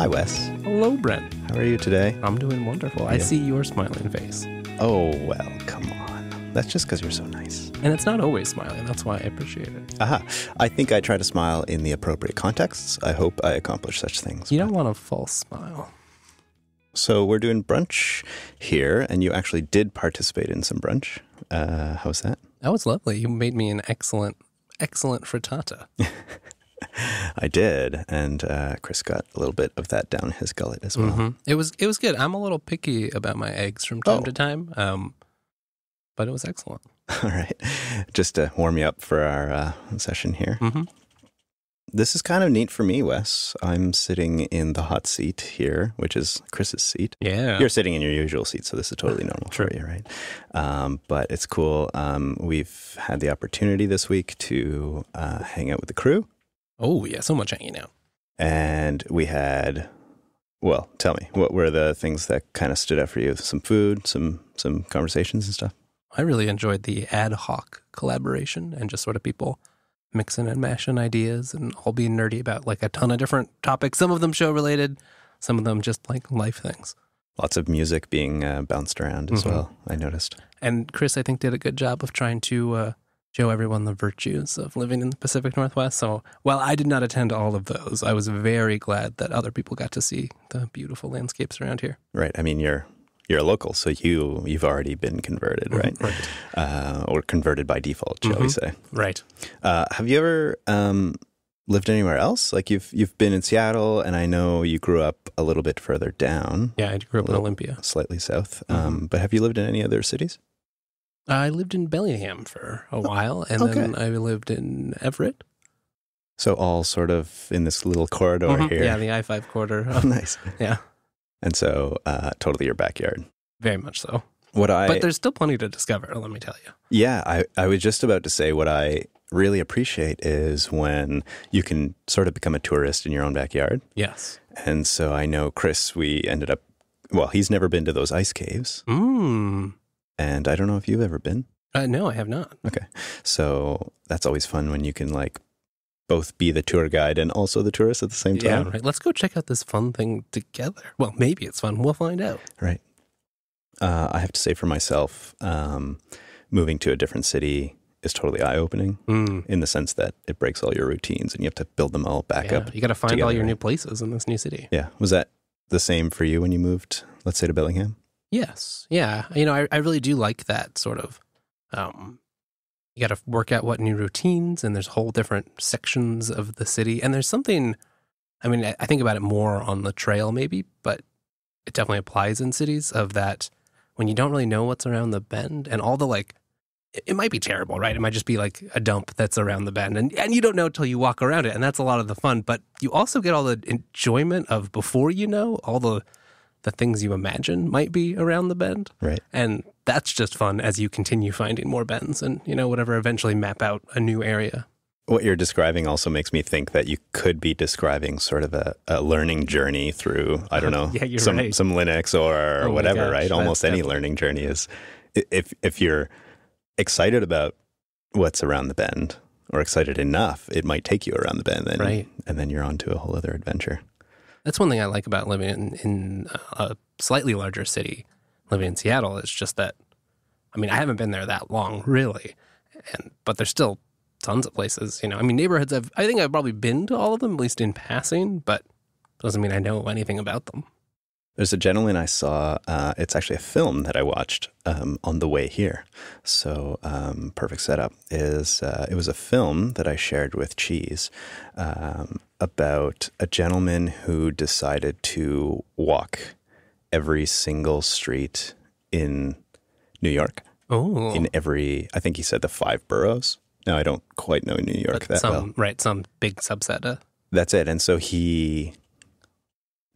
Hi, Wes. Hello, Brent. How are you today? I'm doing wonderful. I see your smiling face. Oh, well, come on. That's just because you're so nice. And it's not always smiling. That's why I appreciate it. Aha. I think I try to smile in the appropriate contexts. I hope I accomplish such things. You don't want a false smile. So we're doing brunch here, and you actually did participate in some brunch. How's that? That was lovely. You made me an excellent frittata. I did, and Chris got a little bit of that down his gullet as well. Mm-hmm. It was good. I'm a little picky about my eggs from time to time, but it was excellent. All right. Just to warm you up for our session here. Mm-hmm. This is kind of neat for me, Wes. I'm sitting in the hot seat here, which is Chris's seat. Yeah. You're sitting in your usual seat, so this is totally normal for you, right? But it's cool. We've had the opportunity this week to hang out with the crew. Oh, yeah. So much hanging out. And we had, well, tell me, what were the things that kind of stood out for you? Some food, some conversations and stuff? I really enjoyed the ad hoc collaboration and just sort of people mixing and mashing ideas and all being nerdy about like a ton of different topics. Some of them show related, some of them just like life things. Lots of music being bounced around as well, I noticed. And Chris, I think, did a good job of trying to show everyone the virtues of living in the Pacific Northwest. So while I did not attend all of those, I was very glad that other people got to see the beautiful landscapes around here. Right. I mean, you're a local, so you've already been converted, right? Right. Or converted by default, shall we say? Right. Have you ever lived anywhere else? Like you've been in Seattle, and I know you grew up a little bit further down. Yeah, I grew up in Olympia, slightly south. But have you lived in any other cities? I lived in Bellingham for a while, and then I lived in Everett. So all sort of in this little corridor here. Yeah, the I-5 corridor. Oh, nice. Yeah. And so totally your backyard. Very much so. But there's still plenty to discover, let me tell you. Yeah, I was just about to say what I really appreciate is when you can sort of become a tourist in your own backyard. Yes. And so I know Chris, we ended up, well, he's never been to those ice caves. And I don't know if you've ever been. No, I have not. Okay. So that's always fun when you can like both be the tour guide and also the tourist at the same time. Yeah, right. Let's go check out this fun thing together. Well, maybe it's fun. We'll find out. Right. I have to say for myself, moving to a different city is totally eye-opening in the sense that it breaks all your routines and you have to build them all back up. You got to find all your new places in this new city. Yeah. Was that the same for you when you moved, let's say, to Bellingham? Yes. Yeah. You know, I really do like that sort of, you got to work out what new routines, and there's whole different sections of the city. And there's something, I mean, I think about it more on the trail maybe, but it definitely applies in cities of that when you don't really know what's around the bend and all the like, it might be terrible, right? It might just be like a dump that's around the bend and you don't know till you walk around it. And that's a lot of the fun, but you also get all the enjoyment of before you know all the things you imagine might be around the bend. Right. And that's just fun as you continue finding more bends and, you know, whatever, eventually map out a new area. What you're describing also makes me think that you could be describing sort of a learning journey through, I don't know, some Linux or whatever, right? Almost any learning journey is, if you're excited about what's around the bend or excited enough, it might take you around the bend and then you're on to a whole other adventure. That's one thing I like about living in a slightly larger city, living in Seattle. It's just that, I mean, I haven't been there that long, really, but there's still tons of places, you know. I mean, neighborhoods, I think I've probably been to all of them, at least in passing, but doesn't mean I know anything about them. There's a gentleman I saw, it's actually a film that I watched on the way here. So perfect setup is, it was a film that I shared with Cheese about a gentleman who decided to walk every single street in New York. Oh. In every, I think he said the 5 boroughs. Now, I don't quite know New York that well. Right, some big subset. That's it. And so he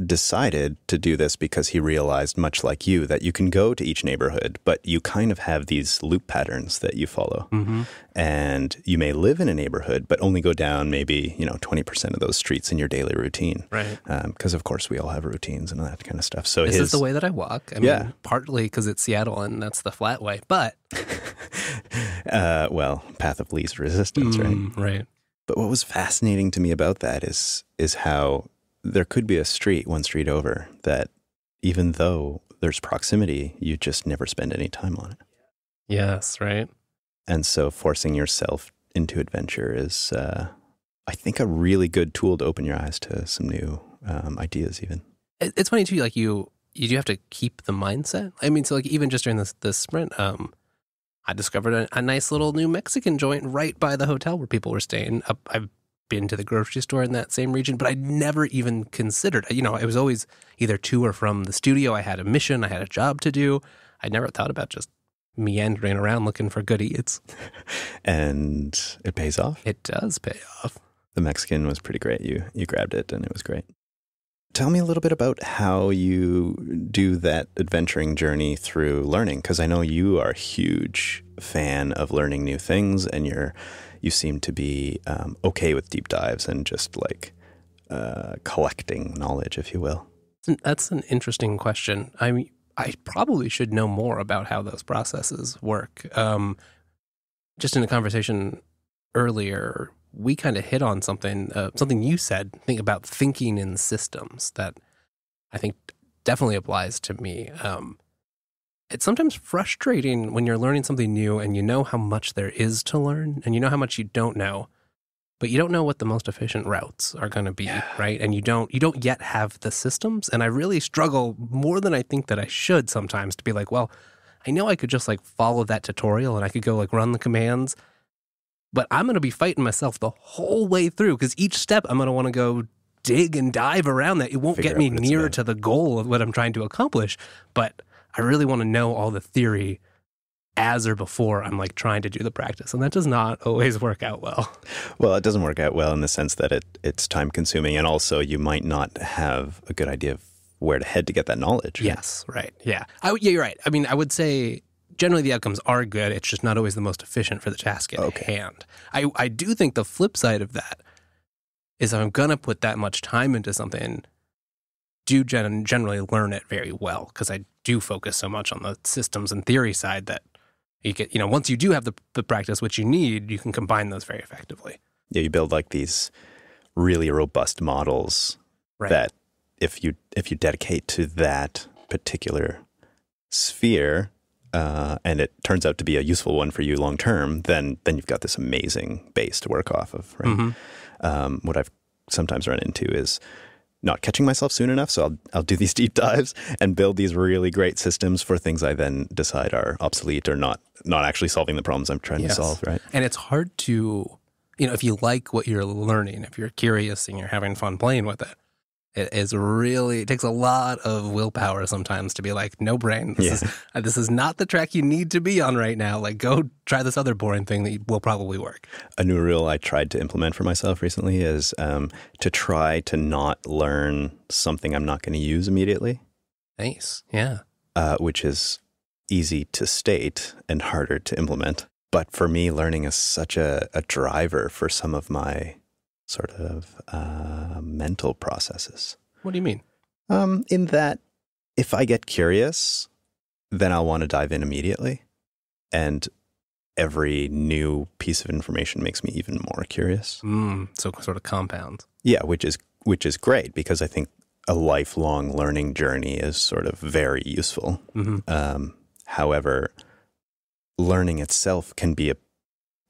decided to do this because he realized, much like you, that you can go to each neighborhood, but you kind of have these loop patterns that you follow. Mm-hmm. And you may live in a neighborhood, but only go down maybe, 20% of those streets in your daily routine. Right. Because, of course, we all have routines and that kind of stuff. So this is the way that I walk. I mean, partly because it's Seattle and that's the flat way, but... path of least resistance, right? Right. But what was fascinating to me about that is how there could be a street, one street over, that even though there's proximity, you just never spend any time on it. Yes, right. And so forcing yourself into adventure is, I think, a really good tool to open your eyes to some new ideas even. It's funny too, like you do have to keep the mindset. I mean, so like even just during this sprint, I discovered a nice little new Mexican joint right by the hotel where people were staying. I've been to the grocery store in that same region, but I never even considered, it was always either to or from the studio. I had a mission, I had a job to do. I never thought about just meandering around looking for good eats. And it pays off? It does pay off. The Mexican was pretty great. You grabbed it and it was great. Tell me a little bit about how you do that adventuring journey through learning, because I know you are a huge fan of learning new things, and you seem to be okay with deep dives and just like collecting knowledge, if you will. That's an interesting question. I mean, I probably should know more about how those processes work. Just in a conversation earlier, we kind of hit on something you said, think about thinking in systems, that I think definitely applies to me. It's sometimes frustrating when you're learning something new and you know how much there is to learn and you know how much you don't know, but you don't know what the most efficient routes are going to be, right? And you don't yet have the systems. And I really struggle more than I think that I should sometimes to be like, well, I know I could just like follow that tutorial and I could go like run the commands, but I'm going to be fighting myself the whole way through because each step I'm going to want to go dig and dive around that. It won't get me nearer to the goal of what I'm trying to accomplish, but I really want to know all the theory as or before I'm like trying to do the practice. And that does not always work out well. Well, it doesn't work out well in the sense that it's time consuming, and also you might not have a good idea of where to head to get that knowledge. Right? Yes, right. Yeah. You're right. I mean, I would say generally the outcomes are good. It's just not always the most efficient for the task at hand. I do think the flip side of that is if I'm going to put that much time into something, do generally learn it very well, because I do focus so much on the systems and theory side that you get, once you do have the practice, which you need, you can combine those very effectively. Yeah, you build like these really robust models that if you dedicate to that particular sphere, and it turns out to be a useful one for you long term, then you've got this amazing base to work off of. Right? Mm-hmm. What I've sometimes run into is not catching myself soon enough, so I'll do these deep dives and build these really great systems for things I then decide are obsolete or not actually solving the problems I'm trying to solve. Right, and it's hard to, if you like what you're learning, if you're curious and you're having fun playing with it. It takes a lot of willpower sometimes to be like, no brain, this is not the track you need to be on right now. Like, go try this other boring thing that will probably work. A new rule I tried to implement for myself recently is to try to not learn something I'm not going to use immediately. Nice, yeah. Which is easy to state and harder to implement. But for me, learning is such a driver for some of my sort of mental processes. What do you mean? In that if I get curious, then I'll want to dive in immediately. And every new piece of information makes me even more curious. So sort of compounds. Yeah, which is great, because I think a lifelong learning journey is sort of very useful. Mm-hmm. However, learning itself can be a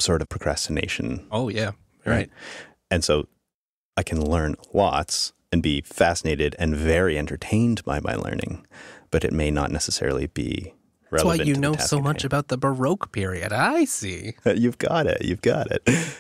sort of procrastination. Oh, yeah. Right. And so I can learn lots and be fascinated and very entertained by my learning, but it may not necessarily be relevant. That's why you know so much about the Baroque period. I see. You've got it.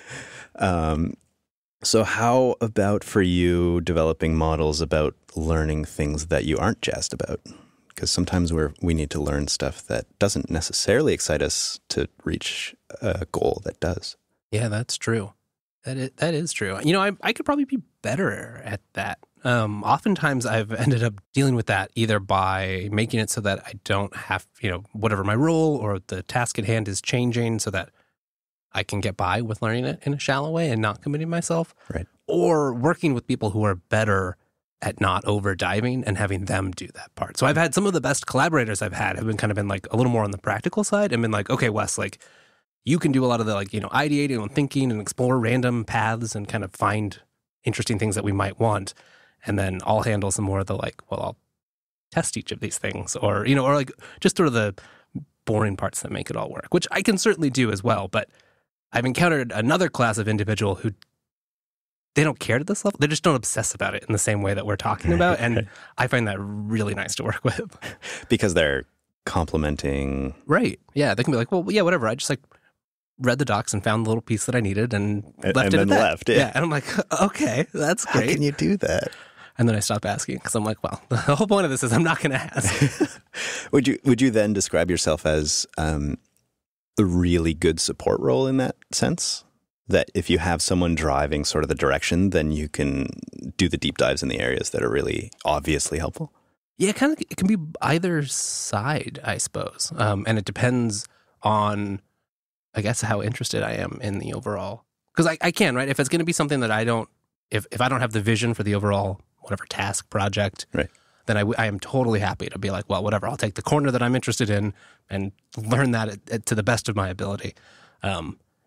So how about for you developing models about learning things that you aren't jazzed about? Because sometimes we need to learn stuff that doesn't necessarily excite us to reach a goal that does. Yeah, that's true. That is true. I could probably be better at that. Oftentimes I've ended up dealing with that either by making it so that I don't have, whatever my role or the task at hand is changing so that I can get by with learning it in a shallow way and not committing myself. Right. Or working with people who are better at not over diving and having them do that part. So I've had some of the best collaborators I've had have been like a little more on the practical side and been like, okay, Wes, like, you can do a lot of the ideating and thinking and explore random paths and kind of find interesting things that we might want. And then I'll handle some more of the like, well, I'll test each of these things, or, you know, or like just sort of the boring parts that make it all work, which I can certainly do as well. But I've encountered another class of individual who they don't care to this level. They just don't obsess about it in the same way that we're talking about. And I find that really nice to work with. Because they're complimenting. Right. Yeah. They can be like, well, yeah, whatever. I just like read the docs and found the little piece that I needed and left it at that. Yeah. And I'm like, okay, that's great. How can you do that? And then I stop asking because I'm like, well, the whole point of this is I'm not going to ask. Would you then describe yourself as a really good support role in that sense? That if you have someone driving sort of the direction, then you can do the deep dives in the areas that are really obviously helpful? Yeah, it can be either side, I suppose. And it depends on, I guess, how interested I am in the overall. Because I can, right? If it's going to be something that I don't, if I don't have the vision for the overall, whatever task, project, right, then I am totally happy to be like, well, whatever, I'll take the corner that I'm interested in and learn that to the best of my ability.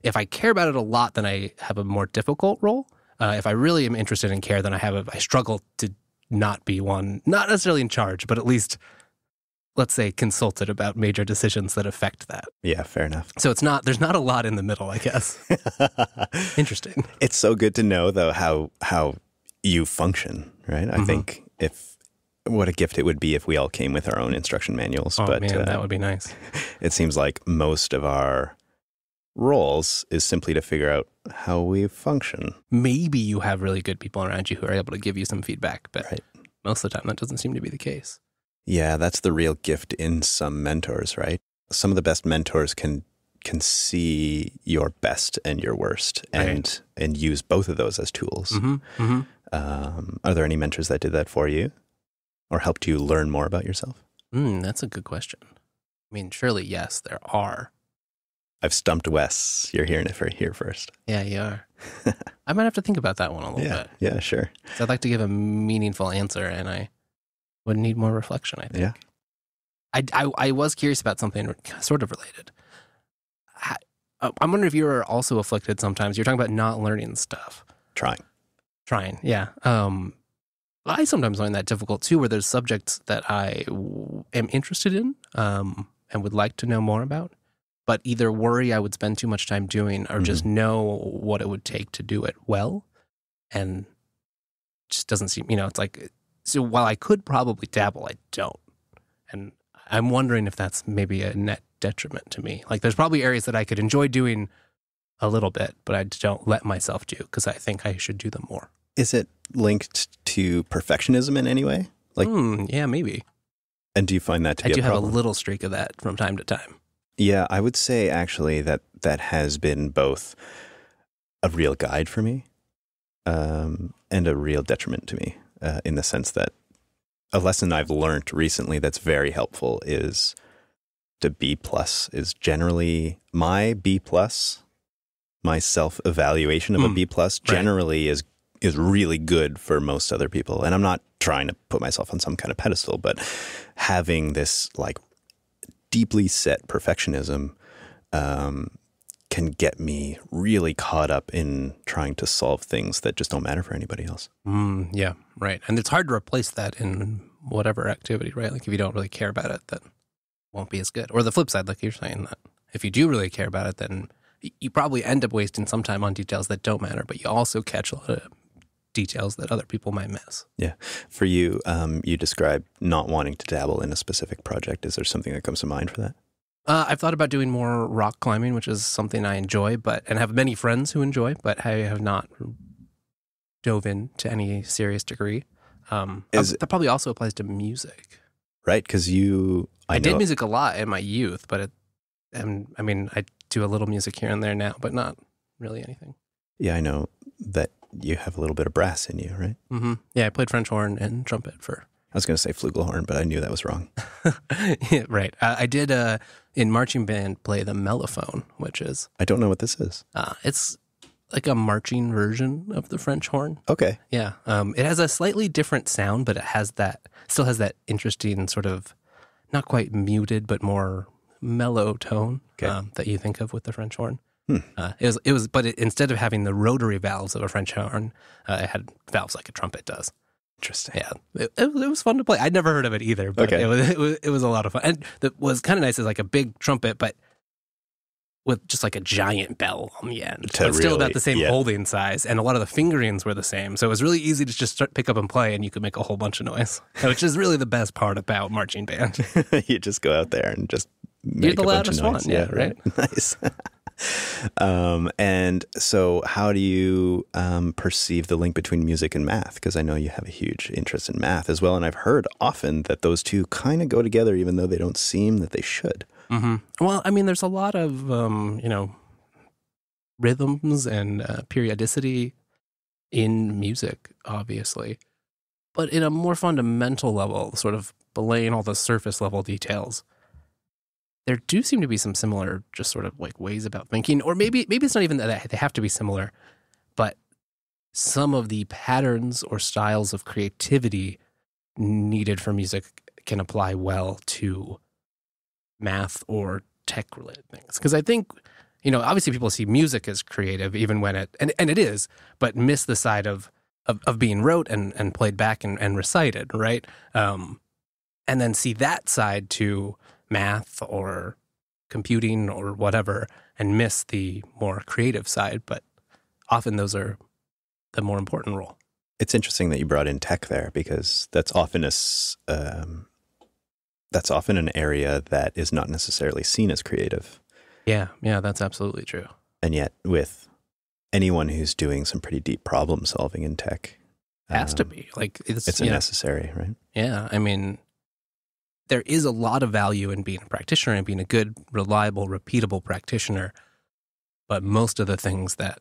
If I care about it a lot, then I have a more difficult role. If I really am interested in care, then I struggle to not be one, not necessarily in charge, but at least, let's say, consulted about major decisions that affect that. Yeah, fair enough. So there's not a lot in the middle, I guess. Interesting. It's so good to know, though, how you function, right? I think what a gift it would be if we all came with our own instruction manuals. Oh, but, man, that would be nice. It seems like most of our roles is simply to figure out how we function. Maybe you have really good people around you who are able to give you some feedback, but most of the time that doesn't seem to be the case. Yeah, that's the real gift in some mentors, right? Some of the best mentors can see your best and your worst and use both of those as tools. Are there any mentors that did that for you or helped you learn more about yourself? That's a good question. I mean, surely, yes, there are. I've stumped Wes. You're hearing it here first. Yeah, you are. I might have to think about that one a little bit. Yeah, sure. So I'd like to give a meaningful answer, and I would need more reflection, I think. Yeah. I was curious about something sort of related. I'm wondering if you are also afflicted sometimes. You're talking about not learning stuff. Trying, yeah. I sometimes find that difficult, too, where there's subjects that I am interested in and would like to know more about, but either worry I would spend too much time doing or just know what it would take to do it well. And it just doesn't seem, it's like, so while I could probably dabble, I don't. And I'm wondering if that's maybe a net detriment to me. Like there's probably areas that I could enjoy doing a little bit, but I don't let myself do because I think I should do them more. Is it linked to perfectionism in any way? Like, yeah, maybe. And do you find that to be a problem? I do have a little streak of that from time to time. Yeah, I would say actually that has been both a real guide for me and a real detriment to me in the sense that a lesson I've learned recently that's very helpful is the B+ is generally my B+. My self-evaluation of a B+ generally is really good for most other people. And I'm not trying to put myself on some kind of pedestal, but having this like deeply set perfectionism can get me really caught up in trying to solve things that just don't matter for anybody else. Yeah, right. And it's hard to replace that in whatever activity, right? Like if you don't really care about it, that won't be as good. Or the flip side, like you're saying, that if you do really care about it, then you probably end up wasting some time on details that don't matter, but you also catch a lot of details that other people might miss. Yeah. For you, you described not wanting to dabble in a specific project. Is there something that comes to mind for that? I've thought about doing more rock climbing, which is something I enjoy, and have many friends who enjoy, but I have not dove in to any serious degree. That probably also applies to music. Right, because I did music a lot in my youth, but I do a little music here and there now, but not really anything. Yeah, I know that you have a little bit of brass in you, right? Mm-hmm. Yeah, I played French horn and trumpet I was going to say flugelhorn, but I knew that was wrong. Yeah, right. I did, in marching band, play the mellophone, which is... I don't know what this is. It's like a marching version of the French horn. Okay. Yeah. It has a slightly different sound, but it still has that interesting sort of, not quite muted, but more mellow tone that you think of with the French horn. But instead of having the rotary valves of a French horn, it had valves like a trumpet does. Interesting. Yeah, it was fun to play. I'd never heard of it either, but it was a lot of fun. And what was kind of nice is like a big trumpet, but with just like a giant bell on the end. But still about the same holding size, and a lot of the fingerings were the same. So it was really easy to just pick up and play, and you could make a whole bunch of noise, which is really the best part about marching band. You just go out there and just make the a bunch of loudest noise. one. Yeah, right. Nice. And so how do you perceive the link between music and math? Because I know you have a huge interest in math as well, and I've heard often that those two kind of go together, even though they don't seem that they should. Mm-hmm. Well, I mean, there's a lot of, rhythms and periodicity in music, obviously. But in a more fundamental level, sort of belaying all the surface level details, there do seem to be some similar just sort of like ways about thinking. Or maybe it's not even that they have to be similar, but some of the patterns or styles of creativity needed for music can apply well to math or tech-related things. Because I think, obviously people see music as creative even when and it is, but miss the side of being wrote and played back and recited, right? And then see that side to math or computing or whatever and miss the more creative side. But often those are the more important role. It's interesting that you brought in tech there, because that's often an area that is not necessarily seen as creative. Yeah, that's absolutely true. And yet, with anyone who's doing some pretty deep problem solving in tech, has to be like it's necessary, right? Yeah, I mean, there is a lot of value in being a practitioner and being a good, reliable, repeatable practitioner. But most of the things that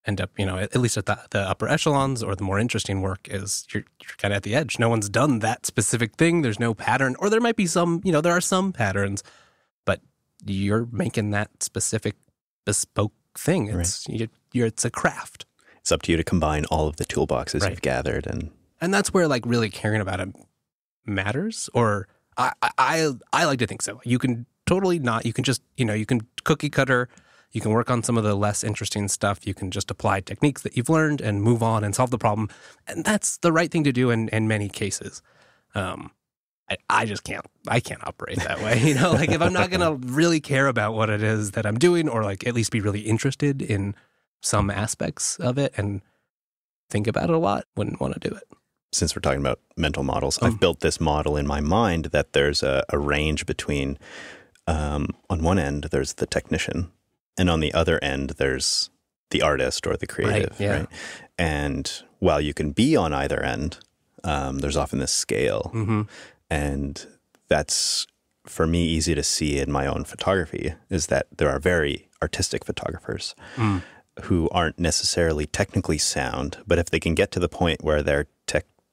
end up, at least at the upper echelons or the more interesting work is you're kind of at the edge. No one's done that specific thing. There's no pattern, or there might be some, there are some patterns, but you're making that specific bespoke thing. It's it's a craft. It's up to you to combine all of the toolboxes you've gathered, and that's where like really caring about it matters. Or I like to think so. You can totally not. You can just you can cookie cutter. You can work on some of the less interesting stuff. You can just apply techniques that you've learned and move on and solve the problem. And that's the right thing to do in many cases. I just can't. I can't operate that way. Like if I'm not going to really care about what it is that I'm doing, or like at least be really interested in some aspects of it and think about it a lot, wouldn't want to do it. Since we're talking about mental models, I've built this model in my mind that there's a range between, on one end, there's the technician, and on the other end, there's the artist or the creative, right? And while you can be on either end, there's often this scale. Mm-hmm. And that's, for me, easy to see in my own photography, is that there are very artistic photographers who aren't necessarily technically sound, but if they can get to the point where their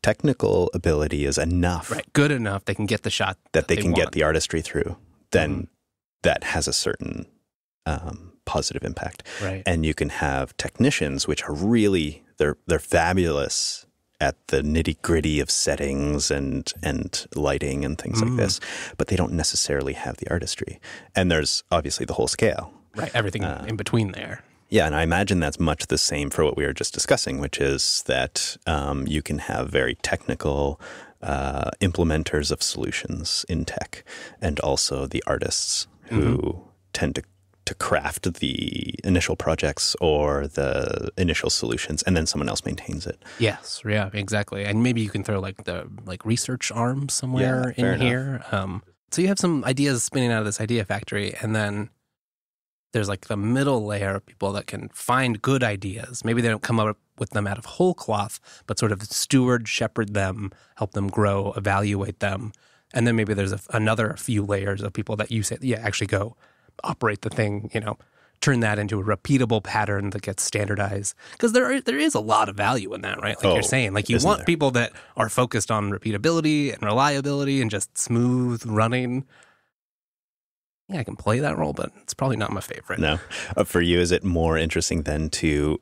technical ability is enough, good enough, they can get the shot that they can get the artistry through, then that has a certain positive impact. Right. And you can have technicians which are really, they're fabulous at the nitty-gritty of settings and lighting and things like this, but they don't necessarily have the artistry. And there's obviously the whole scale. Right, everything in between there. Yeah, and I imagine that's much the same for what we were just discussing, which is that you can have very technical implementers of solutions in tech, and also the artists who tend to craft the initial projects or the initial solutions, and then someone else maintains it. Yes, yeah, exactly. And maybe you can throw like the research arm somewhere in here. So you have some ideas spinning out of this idea factory, and then there's like the middle layer of people that can find good ideas. Maybe they don't come up with them out of whole cloth, but sort of shepherd them, help them grow, evaluate them. And then maybe there's another few layers of people that you say, actually go operate the thing, turn that into a repeatable pattern that gets standardized. Because there is a lot of value in that, right? Like you're saying, like you want people that are focused on repeatability and reliability and just smooth running. I can play that role, but it's probably not my favorite. No. For you, is it more interesting then to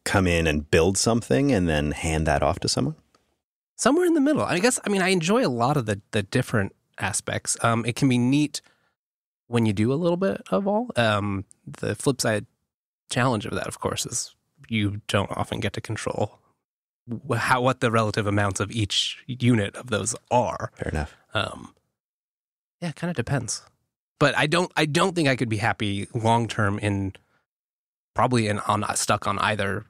come in and build something and then hand that off to someone? Somewhere in the middle. I guess, I enjoy a lot of the different aspects. It can be neat when you do a little bit of all. The flip side challenge of that, of course, is you don't often get to control what the relative amounts of each unit of those are. Fair enough. Yeah, it kind of depends. But I don't think I could be happy long term stuck on either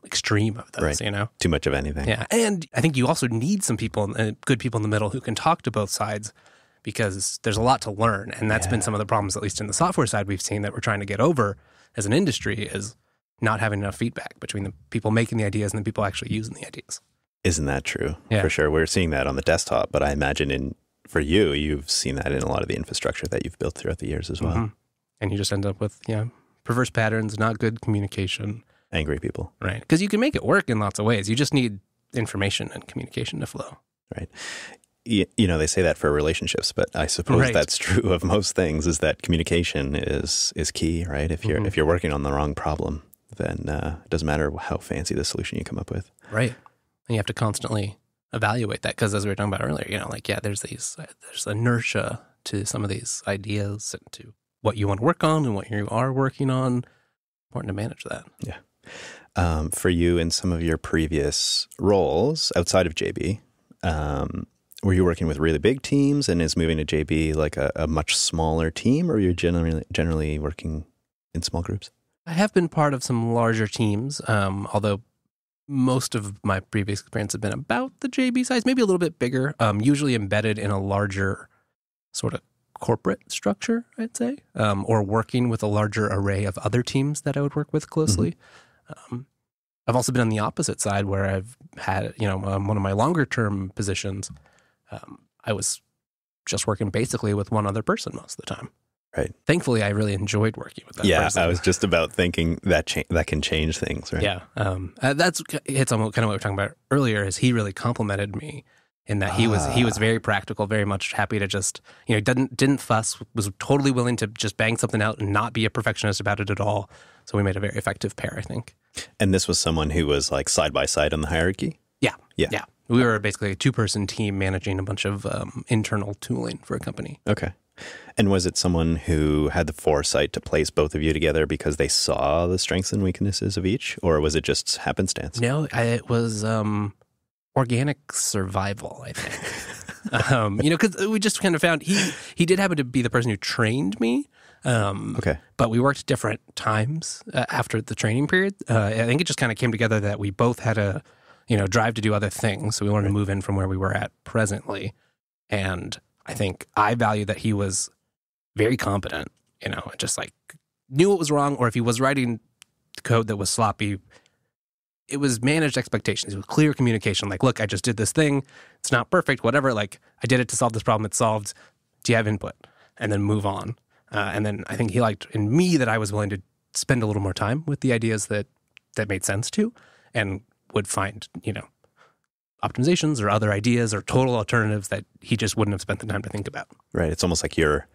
extreme of those, right. You know? Too much of anything. Yeah. And I think you also need some people, good people in the middle who can talk to both sides, because there's a lot to learn. And that's been some of the problems, at least in the software side, we've seen that we're trying to get over as an industry, is not having enough feedback between the people making the ideas and the people actually using the ideas. Isn't that true? Yeah. For sure. We're seeing that on the desktop, but I imagine for you, you've seen that in a lot of the infrastructure that you've built throughout the years as well. Mm-hmm. And you just end up with, perverse patterns, not good communication. Angry people. Right. Because you can make it work in lots of ways. You just need information and communication to flow. Right. They say that for relationships, but I suppose that's true of most things, is that communication is key, right? If you're working on the wrong problem, then it doesn't matter how fancy the solution you come up with. Right. And you have to constantly evaluate that, because as we were talking about earlier, there's inertia to some of these ideas and to what you want to work on and what you are working on. Important to manage that. Yeah. For you, in some of your previous roles outside of JB, were you working with really big teams, and is moving to JB like a much smaller team, or you're generally working in small groups? I have been part of some larger teams, although most of my previous experience have been about the JB size, maybe a little bit bigger, usually embedded in a larger sort of corporate structure, I'd say, or working with a larger array of other teams that I would work with closely. Mm-hmm. I've also been on the opposite side, where I've had, one of my longer term positions, I was just working basically with one other person most of the time. Right. Thankfully, I really enjoyed working with that person. Yeah, I was just about thinking that that can change things, right? Yeah. That's hits on kind of what we were talking about earlier, is he really complimented me in that he was very practical, very much happy to just, didn't fuss, was totally willing to just bang something out and not be a perfectionist about it at all. So we made a very effective pair, I think. And this was someone who was like side by side on the hierarchy? Yeah. We were basically a 2-person team managing a bunch of internal tooling for a company. Okay. And was it someone who had the foresight to place both of you together because they saw the strengths and weaknesses of each, or was it just happenstance? No, it was organic survival, I think. Because we just kind of found he did happen to be the person who trained me. Okay. But we worked different times after the training period. I think it just kind of came together that we both had a drive to do other things. So we wanted to move in from where we were at presently. And I think I value that he was very competent, just like knew what was wrong, or if he was writing code that was sloppy, it was managed expectations. It was clear communication. Like, look, I just did this thing. It's not perfect, whatever. Like, I did it to solve this problem. It's solved. Do you have input? And then move on. And then I think he liked in me that I was willing to spend a little more time with the ideas that made sense to, and would find, optimizations or other ideas or total alternatives that he just wouldn't have spent the time to think about. Right. It's almost like you're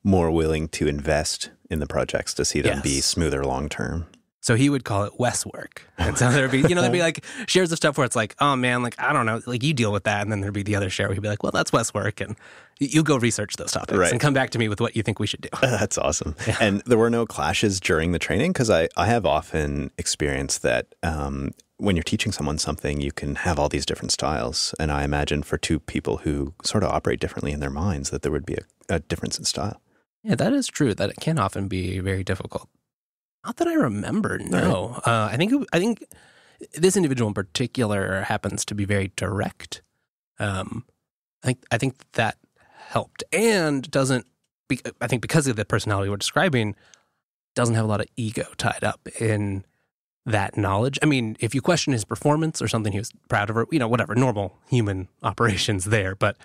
more willing to invest in the projects to see them be smoother long term. So he would call it Wes-work. And so there'd be, there'd be like shares of stuff where it's like, oh man, like, I don't know, like you deal with that. And then there'd be the other share where he'd be like, well, that's Wes-work. And you go research those topics and come back to me with what you think we should do. That's awesome. Yeah. And there were no clashes during the training? Because I have often experienced that when you're teaching someone something, you can have all these different styles. And I imagine for two people who sort of operate differently in their minds, that there would be a difference in style. Yeah, that is true. That it can often be very difficult. Not that I remember, no. Right. I think this individual in particular happens to be very direct. I think that helped, and I think because of the personality we're describing, doesn't have a lot of ego tied up in that knowledge. I mean, if you question his performance or something he was proud of, or whatever, normal human operations there, but.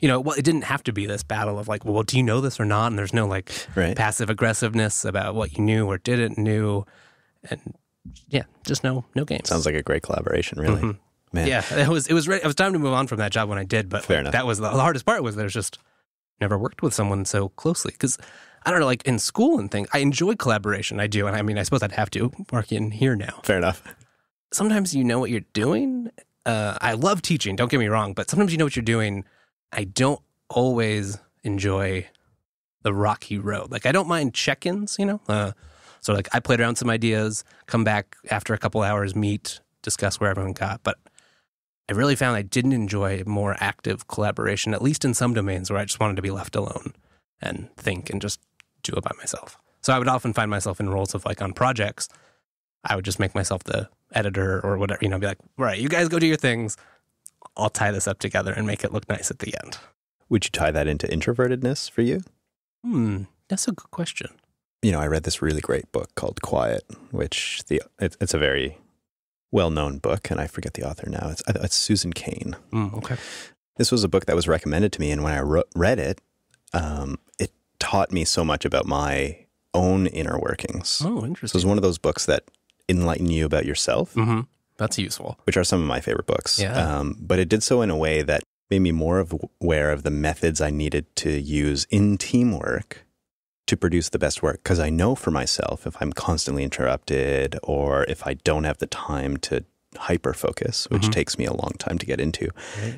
It didn't have to be this battle of like, well, do you know this or not? And there's no passive aggressiveness about what you knew or didn't knew. And just no games. Sounds like a great collaboration, really. Mm-hmm. Man. Yeah, it was time to move on from that job when I did, but fair enough. That was the hardest part, was there's just never worked with someone so closely. Because I don't know, like in school and things, I enjoy collaboration. I do. And I mean, I suppose I'd have to working here now. Fair enough. Sometimes you know what you're doing. I love teaching, don't get me wrong, but sometimes you know what you're doing. I don't always enjoy the rocky road. Like, I don't mind check-ins, so like I played around some ideas, come back after a couple hours, meet, discuss where everyone got, but I really found I didn't enjoy more active collaboration, at least in some domains where I just wanted to be left alone and think and just do it by myself. So I would often find myself in roles of like on projects, I would just make myself the editor or whatever, be like, right, you guys go do your things. I'll tie this up together and make it look nice at the end. Would you tie that into introvertedness for you? That's a good question. I read this really great book called Quiet, which it's a very well-known book, and I forget the author now. It's Susan Cain. Okay. This was a book that was recommended to me, and when I read it, it taught me so much about my own inner workings. Oh, interesting. So it was one of those books that enlighten you about yourself. Mm-hmm. That's useful. Which are some of my favorite books. Yeah. But it did so in a way that made me more aware of the methods I needed to use in teamwork to produce the best work. Because I know for myself, if I'm constantly interrupted or if I don't have the time to hyper-focus, which takes me a long time to get into,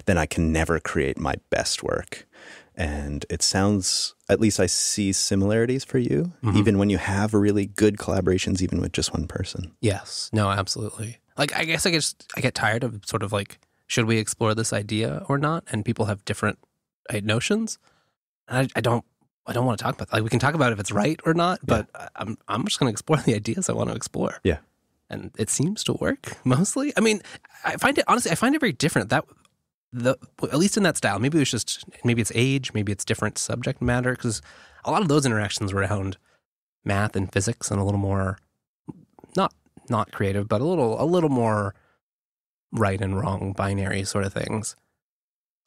then I can never create my best work. And it sounds, at least I see similarities for you, even when you have really good collaborations, even with just one person. Yes. No, absolutely. Like, I guess I get tired of sort of like, should we explore this idea or not? And people have different notions. And I don't want to talk about that. Like, we can talk about if it's right or not, but I'm just going to explore the ideas I want to explore. Yeah. And it seems to work mostly. I mean, I find it very different at least in that style. Maybe it's age, maybe it's different subject matter, because a lot of those interactions were around math and physics and a little more, not creative, but a little more right and wrong binary sort of things.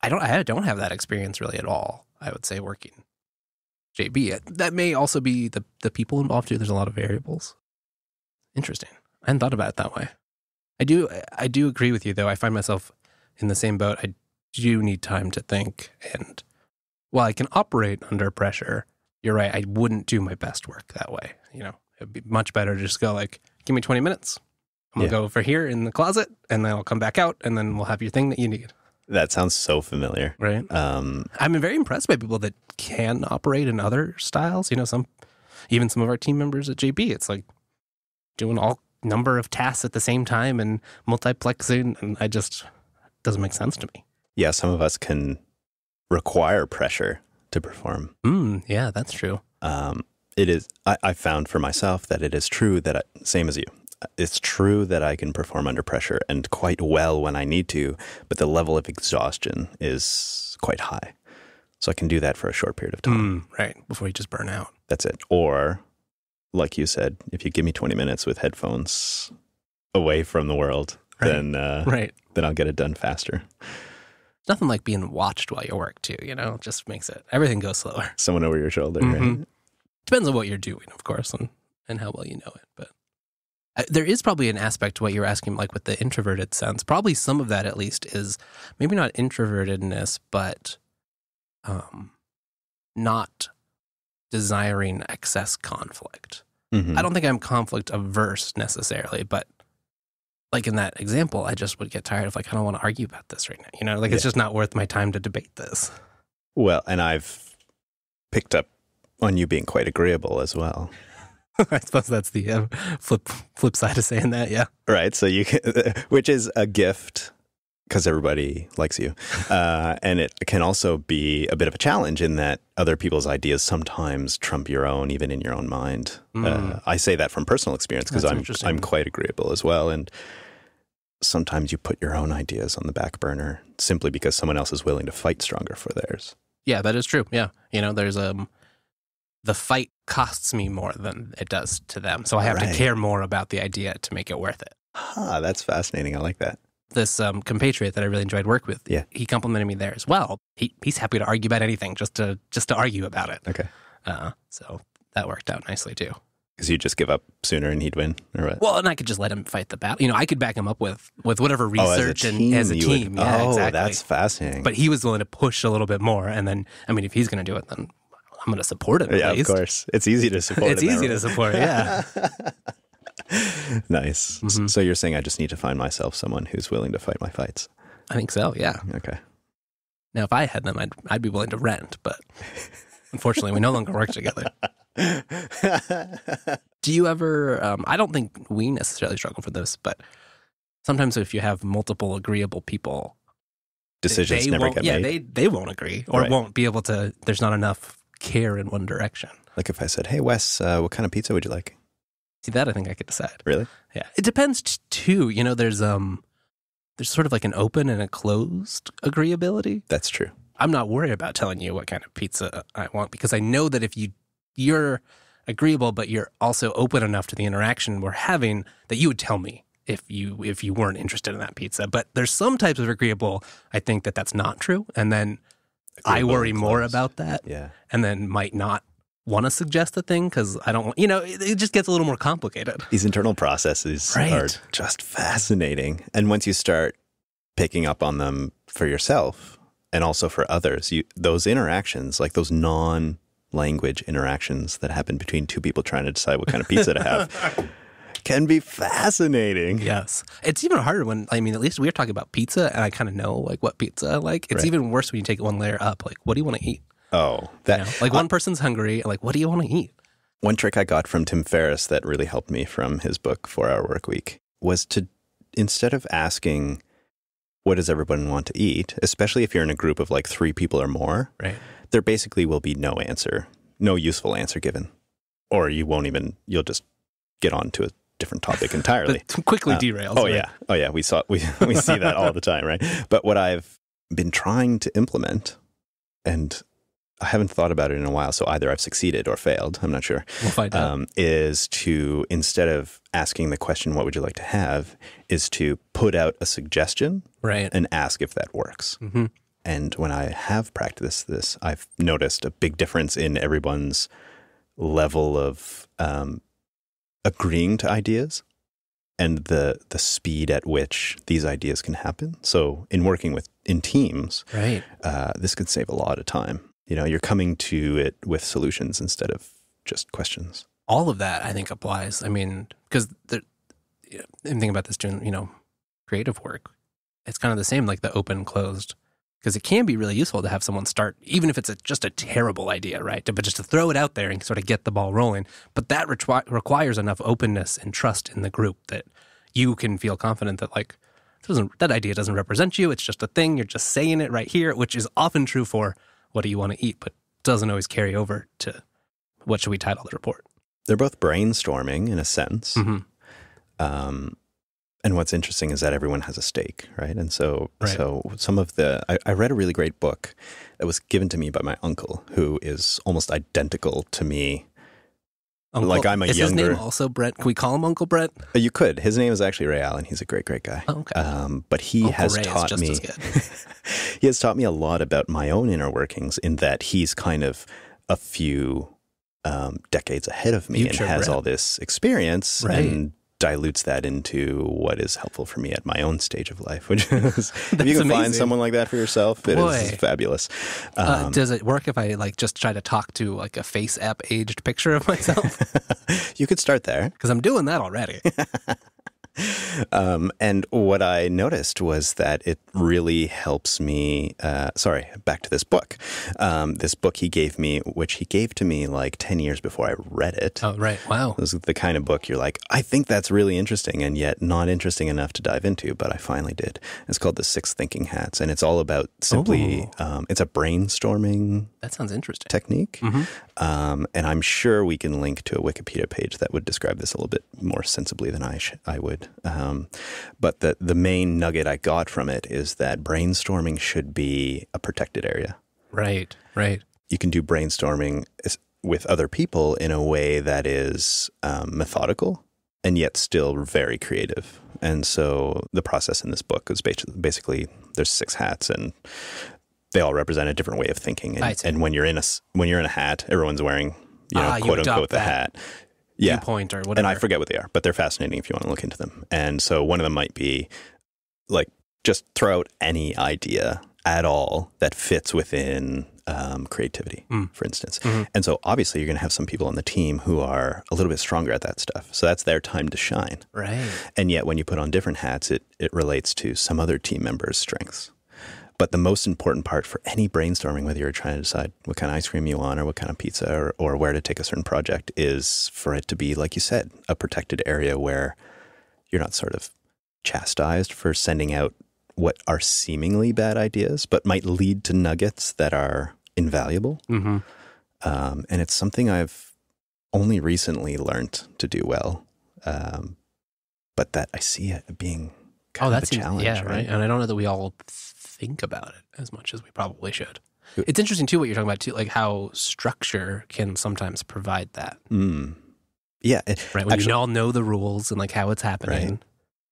I don't have that experience really at all, I would say, working JB. That may also be the people involved too. There's a lot of variables. Interesting. I hadn't thought about it that way. I do agree with you though. I find myself in the same boat. I do need time to think, and while I can operate under pressure, you're right, I wouldn't do my best work that way. It'd be much better to just go like, give me 20 minutes. I'm going to go over here in the closet, and then I'll come back out, and then we'll have your thing that you need. That sounds so familiar. Right. I'm very impressed by people that can operate in other styles. Some of our team members at JB, it's like doing all number of tasks at the same time and multiplexing, and doesn't make sense to me. Yeah, some of us can require pressure to perform. Yeah, that's true. It is. I found for myself that it is true that same as you. It's true that I can perform under pressure and quite well when I need to, but the level of exhaustion is quite high. So I can do that for a short period of time. Right, before you just burn out. That's it. Or, like you said, if you give me 20 minutes with headphones away from the world, then I'll get it done faster. Nothing like being watched while you work too, it just makes everything goes slower. Someone over your shoulder, right? Depends on what you're doing, of course, and how well you know it. But there is probably an aspect to what you're asking, like with the introverted sense. Probably some of that, at least, is maybe not introvertedness, but not desiring excess conflict. I don't think I'm conflict averse necessarily, but like in that example, I just would get tired of like, I don't want to argue about this right now. It's just not worth my time to debate this. Well, and I've picked up on you being quite agreeable as well. I suppose that's the flip side of saying that, yeah. Right, so you can, which is a gift because everybody likes you. And it can also be a bit of a challenge in that other people's ideas sometimes trump your own, even in your own mind. I say that from personal experience because I'm quite agreeable as well. And sometimes you put your own ideas on the back burner simply because someone else is willing to fight stronger for theirs. Yeah, that is true. Yeah. There's the fight costs me more than it does to them. So I have to care more about the idea to make it worth it. That's fascinating. I like that. This compatriot that I really enjoyed work with, he complimented me there as well. He's happy to argue about anything, just to argue about it. Okay. So that worked out nicely too. Because you just give up sooner and he'd win, or what? Well, and I could just let him fight the battle. I could back him up with whatever research as a team. Yeah, exactly. That's fascinating. But he was willing to push a little bit more, and then if he's going to do it, then I'm going to support him. Yeah, of course. It's easy to support. It's easy to support. Yeah. Nice. So you're saying I just need to find myself someone who's willing to fight my fights? I think so. Yeah. Okay. Now, if I had them, I'd be willing to rent, but unfortunately, we no longer work together. Do you ever? I don't think we necessarily struggle for this, but sometimes if you have multiple agreeable people, decisions never get made. Yeah, they won't agree or won't be able to. There's not enough care in one direction. Like if I said, "Hey Wes, what kind of pizza would you like?" See, that I think I could decide. Really? Yeah, it depends too. There's sort of like an open and a closed agreeability. That's true. I'm not worried about telling you what kind of pizza I want because I know that if you're agreeable, but you're also open enough to the interaction we're having that you would tell me if you weren't interested in that pizza. But there's some types of agreeable, I think that's not true. And then agreeable I worry more about that. Yeah. And then might not want to suggest a thing because I don't, it just gets a little more complicated. These internal processes are just fascinating. And once you start picking up on them for yourself and also for others, those interactions, like those non-language interactions that happen between two people trying to decide what kind of pizza to have can be fascinating. Yes. It's even harder when, at least we're talking about pizza and I kind of know like what pizza I like. It's even worse when you take it one layer up. Like, what do you want to eat? Oh, like one person's hungry. Like, what do you want to eat? One trick I got from Tim Ferriss that really helped me from his book, 4-Hour Workweek, was to, instead of asking, what does everyone want to eat, especially if you're in a group of like 3 people or more, there basically will be no answer, no useful answer given. Or you'll just get on to a different topic entirely. Quickly derails. Oh, right? Oh, yeah. We see that all the time, right? But what I've been trying to implement, and I haven't thought about it in a while, so either I've succeeded or failed, I'm not sure. We'll find out. Is to, instead of asking the question, what would you like to have, is to put out a suggestion and ask if that works. Mm-hmm. And when I have practiced this, I've noticed a big difference in everyone's level of agreeing to ideas and the speed at which these ideas can happen. So in working in teams, this could save a lot of time. You're coming to it with solutions instead of just questions. All of that, I think, applies. Because I'm thinking about this doing, creative work. It's kind of the same, like the open, closed. Because it can be really useful to have someone start, even if it's just a terrible idea, right? But just to throw it out there and sort of get the ball rolling. But that requires enough openness and trust in the group that you can feel confident that, like, that idea doesn't represent you. It's just a thing. You're just saying it right here, which is often true for what do you want to eat, but doesn't always carry over to what should we title the report. They're both brainstorming in a sense. Mm-hmm. And what's interesting is that everyone has a stake, right? And so some of I read a really great book that was given to me by my uncle, who is almost identical to me. Uncle, like I'm a is younger. His name also Brent? Can we call him Uncle Brent? You could. His name is actually Ray Allen. He's a great, great guy. Oh, okay. But he Uncle has Ray taught is me. just as good. He has taught me a lot about my own inner workings. In that he's kind of a few decades ahead of me and has all this experience and dilutes that into what is helpful for me at my own stage of life, which is, if you can find someone like that for yourself, it is fabulous. Does it work if I just try to talk to like a face app aged picture of myself? You could start there. Because I'm doing that already. And what I noticed was that it really helps me. Back to this book. This book he gave me, which he gave to me like 10 years before I read it. Oh, right. Wow. This is the kind of book you're like, I think that's really interesting and yet not interesting enough to dive into, but I finally did. It's called The 6 Thinking Hats, and it's all about simply, it's a brainstorming that sounds interesting. technique. Mm-hmm. And I'm sure we can link to a Wikipedia page that would describe this a little bit more sensibly than I would. But the main nugget I got from it is that brainstorming should be a protected area. Right. You can do brainstorming with other people in a way that is methodical and yet still very creative. And so the process in this book is basically there's 6 hats and they all represent a different way of thinking. And when you're in a hat, everyone's wearing, quote unquote, the hat. Viewpoint or whatever. And I forget what they are, but they're fascinating if you want to look into them. And so one of them might be like, just throw out any idea at all that fits within creativity, for instance. Mm-hmm. And so obviously you're going to have some people on the team who are a little bit stronger at that stuff. So that's their time to shine. Right. And yet when you put on different hats, it relates to some other team member's strengths. But the most important part for any brainstorming, whether you're trying to decide what kind of ice cream you want or what kind of pizza or where to take a certain project, is for it to be, like you said, a protected area where you're not sort of chastised for sending out what are seemingly bad ideas, but might lead to nuggets that are invaluable. Mm-hmm. And it's something I've only recently learned to do well. But that I see it being kind of a challenge. Yeah, right. And I don't know that we all think about it as much as we probably should. It's interesting, too, what you're talking about, too, like how structure can sometimes provide that. Yeah. Right, when you all know the rules and like how it's happening.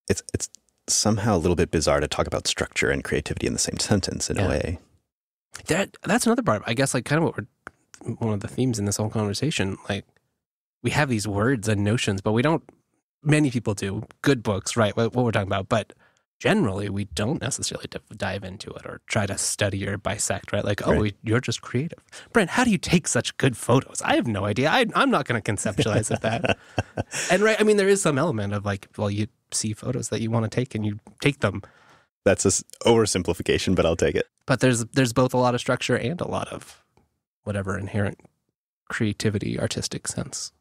Right. It's somehow a little bit bizarre to talk about structure and creativity in the same sentence in a way. That's another part. I guess like kind of one of the themes in this whole conversation. Like we have these words and notions, but we don't. Many people do. Good books, right? What we're talking about, but generally we don't necessarily dive into it or try to study or bisect. Right? Like, you're just creative, Brent. How do you take such good photos? I have no idea. I'm not going to conceptualize it that. And right, I mean, there is some element of like, well, you see photos that you want to take and you take them. That's an oversimplification, but I'll take it. But there's both a lot of structure and a lot of whatever inherent creativity, artistic sense.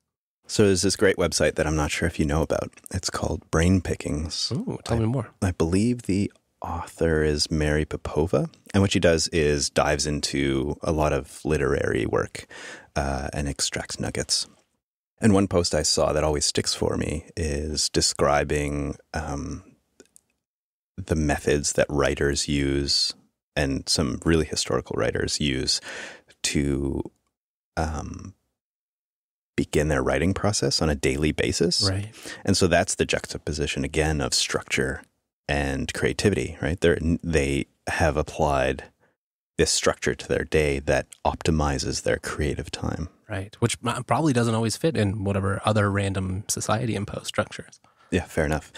So there's this great website that I'm not sure if you know about. It's called Brain Pickings. Ooh, tell me more. I believe the author is Mary Popova. And what she does is dives into a lot of literary work and extracts nuggets. And one post I saw that always sticks for me is describing the methods that writers use, and some really historical writers use, to begin their writing process on a daily basis. Right. And so that's the juxtaposition again of structure and creativity, right? They have applied this structure to their day that optimizes their creative time. Right. Which probably doesn't always fit in whatever other random society imposed structures. Yeah, fair enough.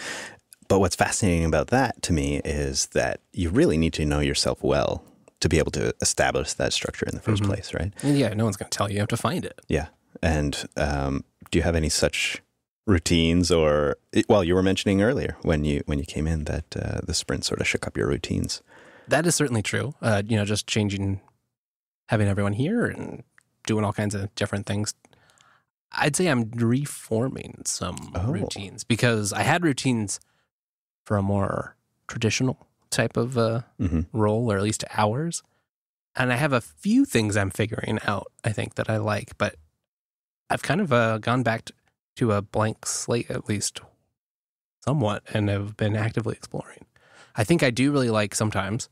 But what's fascinating about that to me is that you really need to know yourself well to be able to establish that structure in the first place, right? Yeah, no one's going to tell you. You have to find it. Yeah. And do you have any such routines or, well, you were mentioning earlier when you came in that the sprint sort of shook up your routines. That is certainly true. Just changing, having everyone here and doing all kinds of different things. I'd say I'm reforming some routines because I had routines for a more traditional type of role, or at least hours. And I have a few things I'm figuring out, I think, that I like, but I've kind of gone back to a blank slate, at least somewhat, and have been actively exploring. I think I do really like sometimes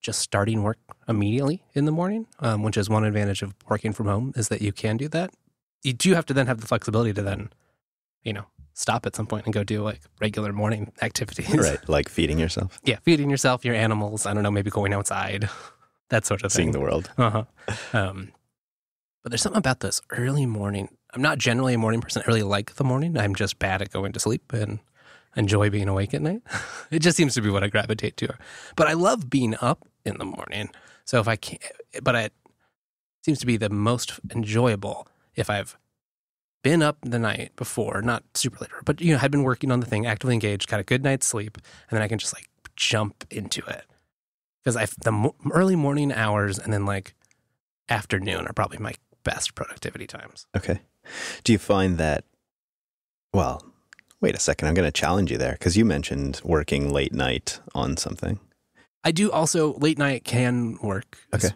just starting work immediately in the morning, which is one advantage of working from home, is that you can do that. You do have to then have the flexibility to then, stop at some point and go do like regular morning activities. Right, like feeding yourself. Yeah, feeding yourself, your animals, I don't know, maybe going outside, that sort of thing. Seeing the world. But there's something about this early morning. I'm not generally a morning person. I really like the morning. I'm just bad at going to sleep and enjoy being awake at night. It just seems to be what I gravitate to. But I love being up in the morning. So if I can't, but it seems to be the most enjoyable if I've been up the night before, not super late, but had been working on the thing, actively engaged, got a good night's sleep, and then I can just like jump into it. Because the early morning hours and then like afternoon are probably my best productivity times. Okay. Do you find that, well, wait a second, I'm going to challenge you there because you mentioned working late night on something. I do also, late night can work. Okay.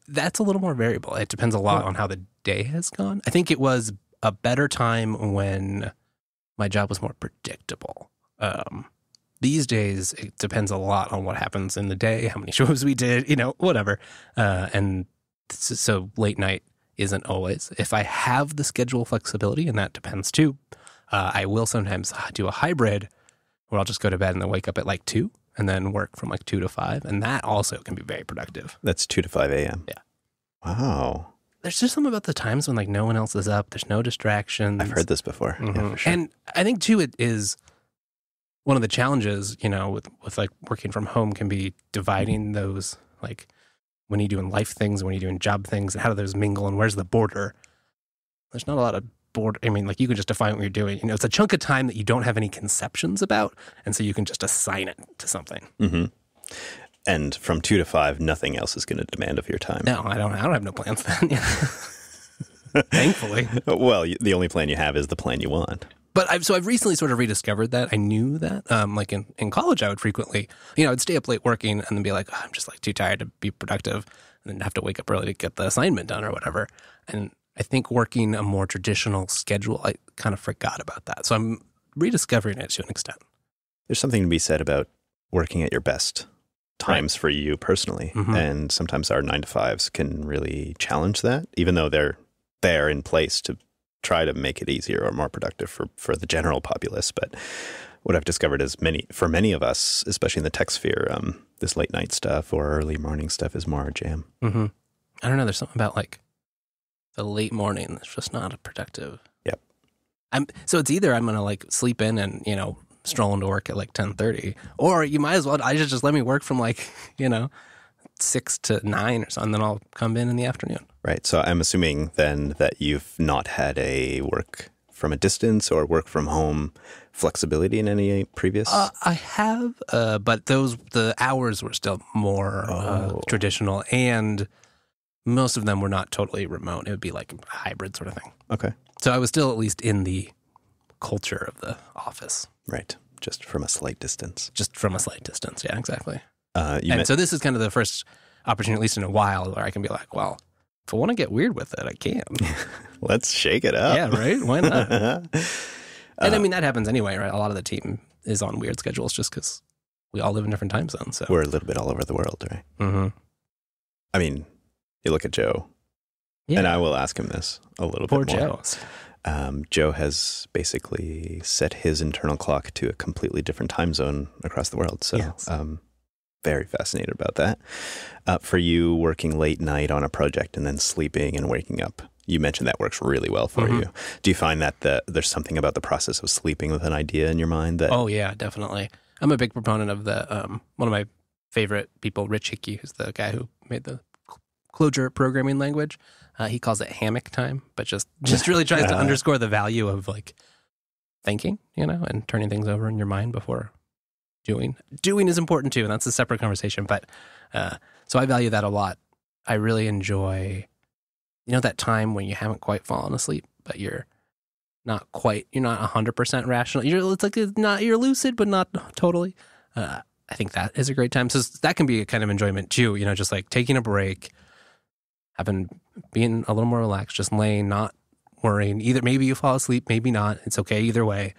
That's a little more variable. It depends a lot on how the day has gone. I think it was a better time when my job was more predictable. These days, it depends a lot on what happens in the day, how many shows we did, whatever. And so late night isn't always. If I have the schedule flexibility, and that depends too, I will sometimes do a hybrid where I'll just go to bed and then wake up at like 2 and then work from like 2 to 5. And that also can be very productive. That's 2 to 5 a.m. Yeah. Wow. There's just something about the times when like no one else is up. There's no distractions. I've heard this before. Yeah, for sure. And I think too, it is one of the challenges, with like working from home can be dividing those, like when you're doing life things, when you're doing job things, and how do those mingle and where's the border? There's not a lot of border. I mean, like you can just define what you're doing. It's a chunk of time that you don't have any conceptions about. And so you can just assign it to something. Mm-hmm. And from 2 to 5, nothing else is going to demand of your time. No, I don't have no plans then. Thankfully. Well, the only plan you have is the plan you want. But I've recently sort of rediscovered that. I knew that. Like in college, I would frequently, I'd stay up late working and then be like, oh, I'm just like too tired to be productive, and then have to wake up early to get the assignment done or whatever. And I think working a more traditional schedule, I kind of forgot about that. So I'm rediscovering it to an extent. There's something to be said about working at your best times for you personally. Mm-hmm. And sometimes our 9-to-5s can really challenge that, even though they're there in place to try to make it easier or more productive for the general populace. But what I've discovered is for many of us, especially in the tech sphere, this late night stuff or early morning stuff is more our jam. Mm-hmm. I don't know. There's something about like the late morning that's just not a productive. Yep. So it's either I'm going to like sleep in and, stroll into work at like 10:30, or you might as well, I just let me work from like, 6 to 9 or something, then I'll come in the afternoon. Right. So I'm assuming then that you've not had a work from a distance or work from home flexibility in any previous? I have, but the hours were still more traditional, and most of them were not totally remote. It would be like a hybrid sort of thing. Okay. So I was still at least in the culture of the office. Right. Just from a slight distance. Yeah, exactly. So this is kind of the first opportunity, at least in a while, where I can be like, well, if I want to get weird with it, I can. Let's shake it up. Yeah, right? Why not? And I mean, that happens anyway, right? A lot of the team is on weird schedules just because we all live in different time zones. So we're a little bit all over the world, right? Mm-hmm. I mean, you look at Joe, and I will ask him this a little bit more. Poor Joe. Joe has basically set his internal clock to a completely different time zone across the world. So yes. Very fascinated about that. For you, working late night on a project and then sleeping and waking up, you mentioned that works really well for you. Do you find that there's something about the process of sleeping with an idea in your mind that... Oh, yeah, definitely. I'm a big proponent of one of my favorite people, Rich Hickey, who's the guy who made the Clojure programming language. He calls it hammock time, but just really tries to underscore the value of like thinking, and turning things over in your mind before doing. Doing is important too, and that's a separate conversation. But so I value that a lot. I really enjoy, that time when you haven't quite fallen asleep, but you're not 100% rational. You're lucid, but not totally. I think that is a great time. So that can be a kind of enjoyment too. Just like taking a break. Being a little more relaxed, just laying, not worrying. Either maybe you fall asleep, maybe not. It's okay either way.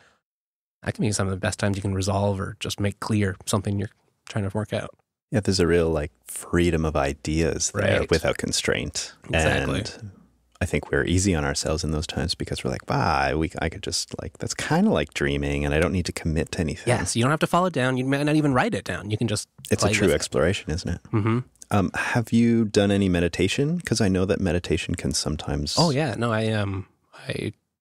That can be some of the best times you can resolve or just make clear something you're trying to work out. Yeah, there's a real freedom of ideas there without constraint. Exactly. And I think we're easy on ourselves in those times because we're like, I could just that's kind of like dreaming and I don't need to commit to anything. Yes, you don't have to follow it down. You might not even write it down. You can just It's a true exploration, isn't it? Mm-hmm. Have you done any meditation? Because I know that meditation can sometimes... Oh, yeah. No,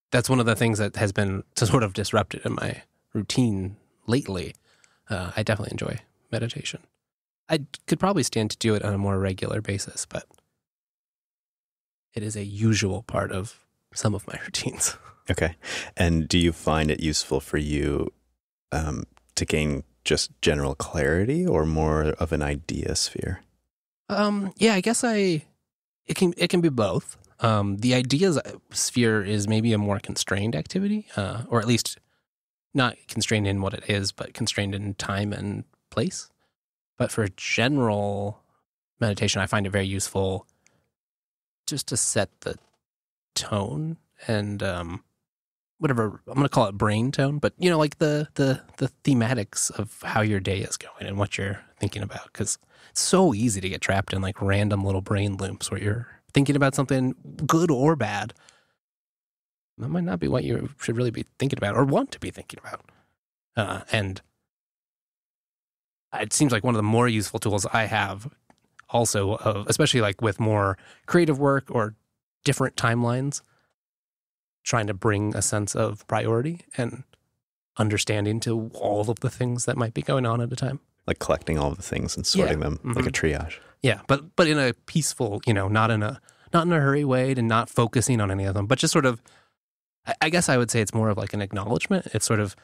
that's one of the things that has been sort of disrupted in my routine lately. I definitely enjoy meditation. I could probably stand to do it on a more regular basis, but it is a usual part of some of my routines. Okay. And do you find it useful for you to gain just general clarity or more of an idea sphere? Yeah, I guess it can be both. The ideas sphere is maybe a more constrained activity, or at least not constrained in what it is, but constrained in time and place. But for general meditation, I find it very useful just to set the tone and whatever, I'm going to call it brain tone, but like the thematics of how your day is going and what you're thinking about, because it's so easy to get trapped in like random little brain loops where you're thinking about something good or bad. That might not be what you should really be thinking about or want to be thinking about. And it seems like one of the more useful tools I have also, especially like with more creative work or different timelines, trying to bring a sense of priority and understanding to all of the things that might be going on at a time. Like collecting all of the things and sorting them like a triage. Yeah, but in a peaceful, not in a hurry way, and not focusing on any of them, but just sort of, I guess I would say it's more of like an acknowledgement. It's sort of,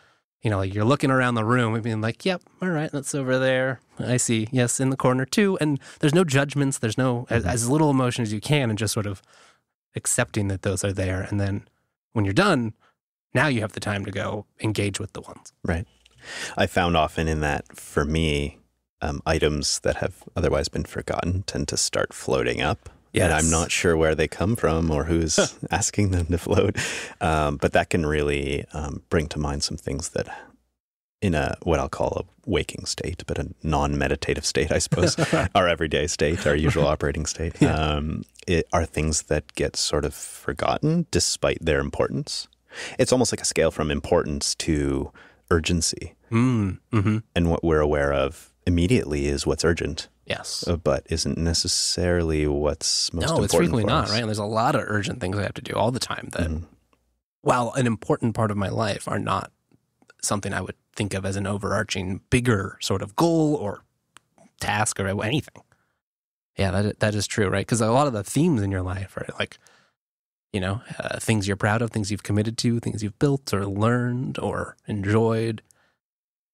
like you're looking around the room and being like, yep, all right, that's over there. I see. Yes, in the corner too. And there's no judgments. There's no, as little emotion as you can, and just sort of accepting that those are there. And then when you're done, Now you have the time to go engage with the ones. Right. I found often in that, for me, items that have otherwise been forgotten tend to start floating up. Yes. And I'm not sure where they come from or who's asking them to float. But that can really bring to mind some things that in what I'll call a waking state, but a non-meditative state, I suppose, our everyday state, our usual operating state, are things that get sort of forgotten despite their importance. It's almost like a scale from importance to urgency. Mm-hmm. And what we're aware of immediately is what's urgent. Yes. But isn't necessarily what's most important. No, it's frequently not, right? And there's a lot of urgent things I have to do all the time that, while an important part of my life, are not something I would think of as an overarching, bigger sort of goal or task or anything. Yeah, that is true, right? Because a lot of the themes in your life are like, things you're proud of, things you've committed to, things you've built or learned or enjoyed.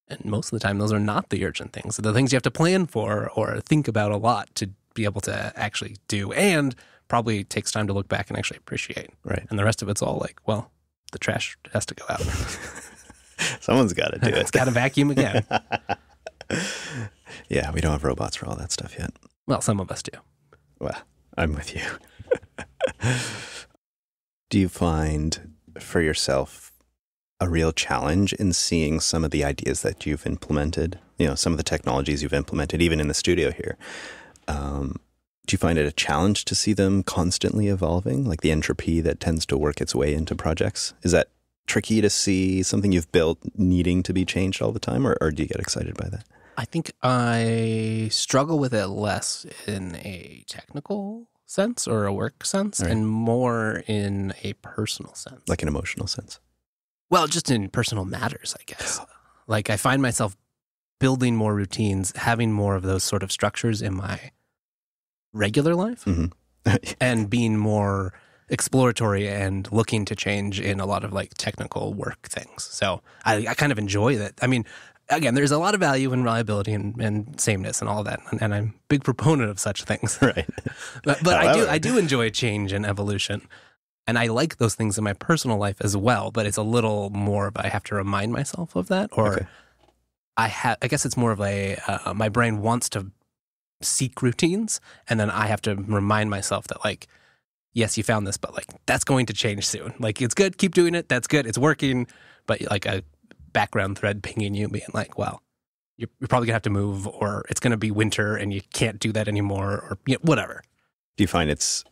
And most of the time, those are not the urgent things. They're the things you have to plan for or think about a lot to be able to actually do, and probably takes time to look back and actually appreciate. Right. And the rest of it's all like, well, the trash has to go out. Someone's got to do it. It's got to vacuum again. Yeah, we don't have robots for all that stuff yet. Well, some of us do. Well, I'm with you. Do you find for yourself a real challenge in seeing some of the ideas that you've implemented, some of the technologies you've implemented, even in the studio here? Do you find it a challenge to see them constantly evolving, like the entropy that tends to work its way into projects? Is that tricky to see something you've built needing to be changed all the time, or do you get excited by that? I think I struggle with it less in a technical sense or a work sense, right, and more in a personal sense. Like an emotional sense? Well, just in personal matters, I guess. Like I find myself building more routines, having more of those sort of structures in my regular life, and being more exploratory and looking to change in a lot of like technical work things. So I kind of enjoy that. I mean, again, there's a lot of value in reliability and sameness and all of that, and I'm a big proponent of such things. Right. But I do enjoy change and evolution, and I like those things in my personal life as well. But it's a little more of I have to remind myself of that, or I guess it's more of a my brain wants to seek routines, and then I have to remind myself that like, yes, you found this, but like that's going to change soon. Like it's good, keep doing it. That's good, it's working. But like a background thread pinging you, being like, well, you're probably gonna have to move, or it's gonna be winter and you can't do that anymore, or whatever. Do you find it's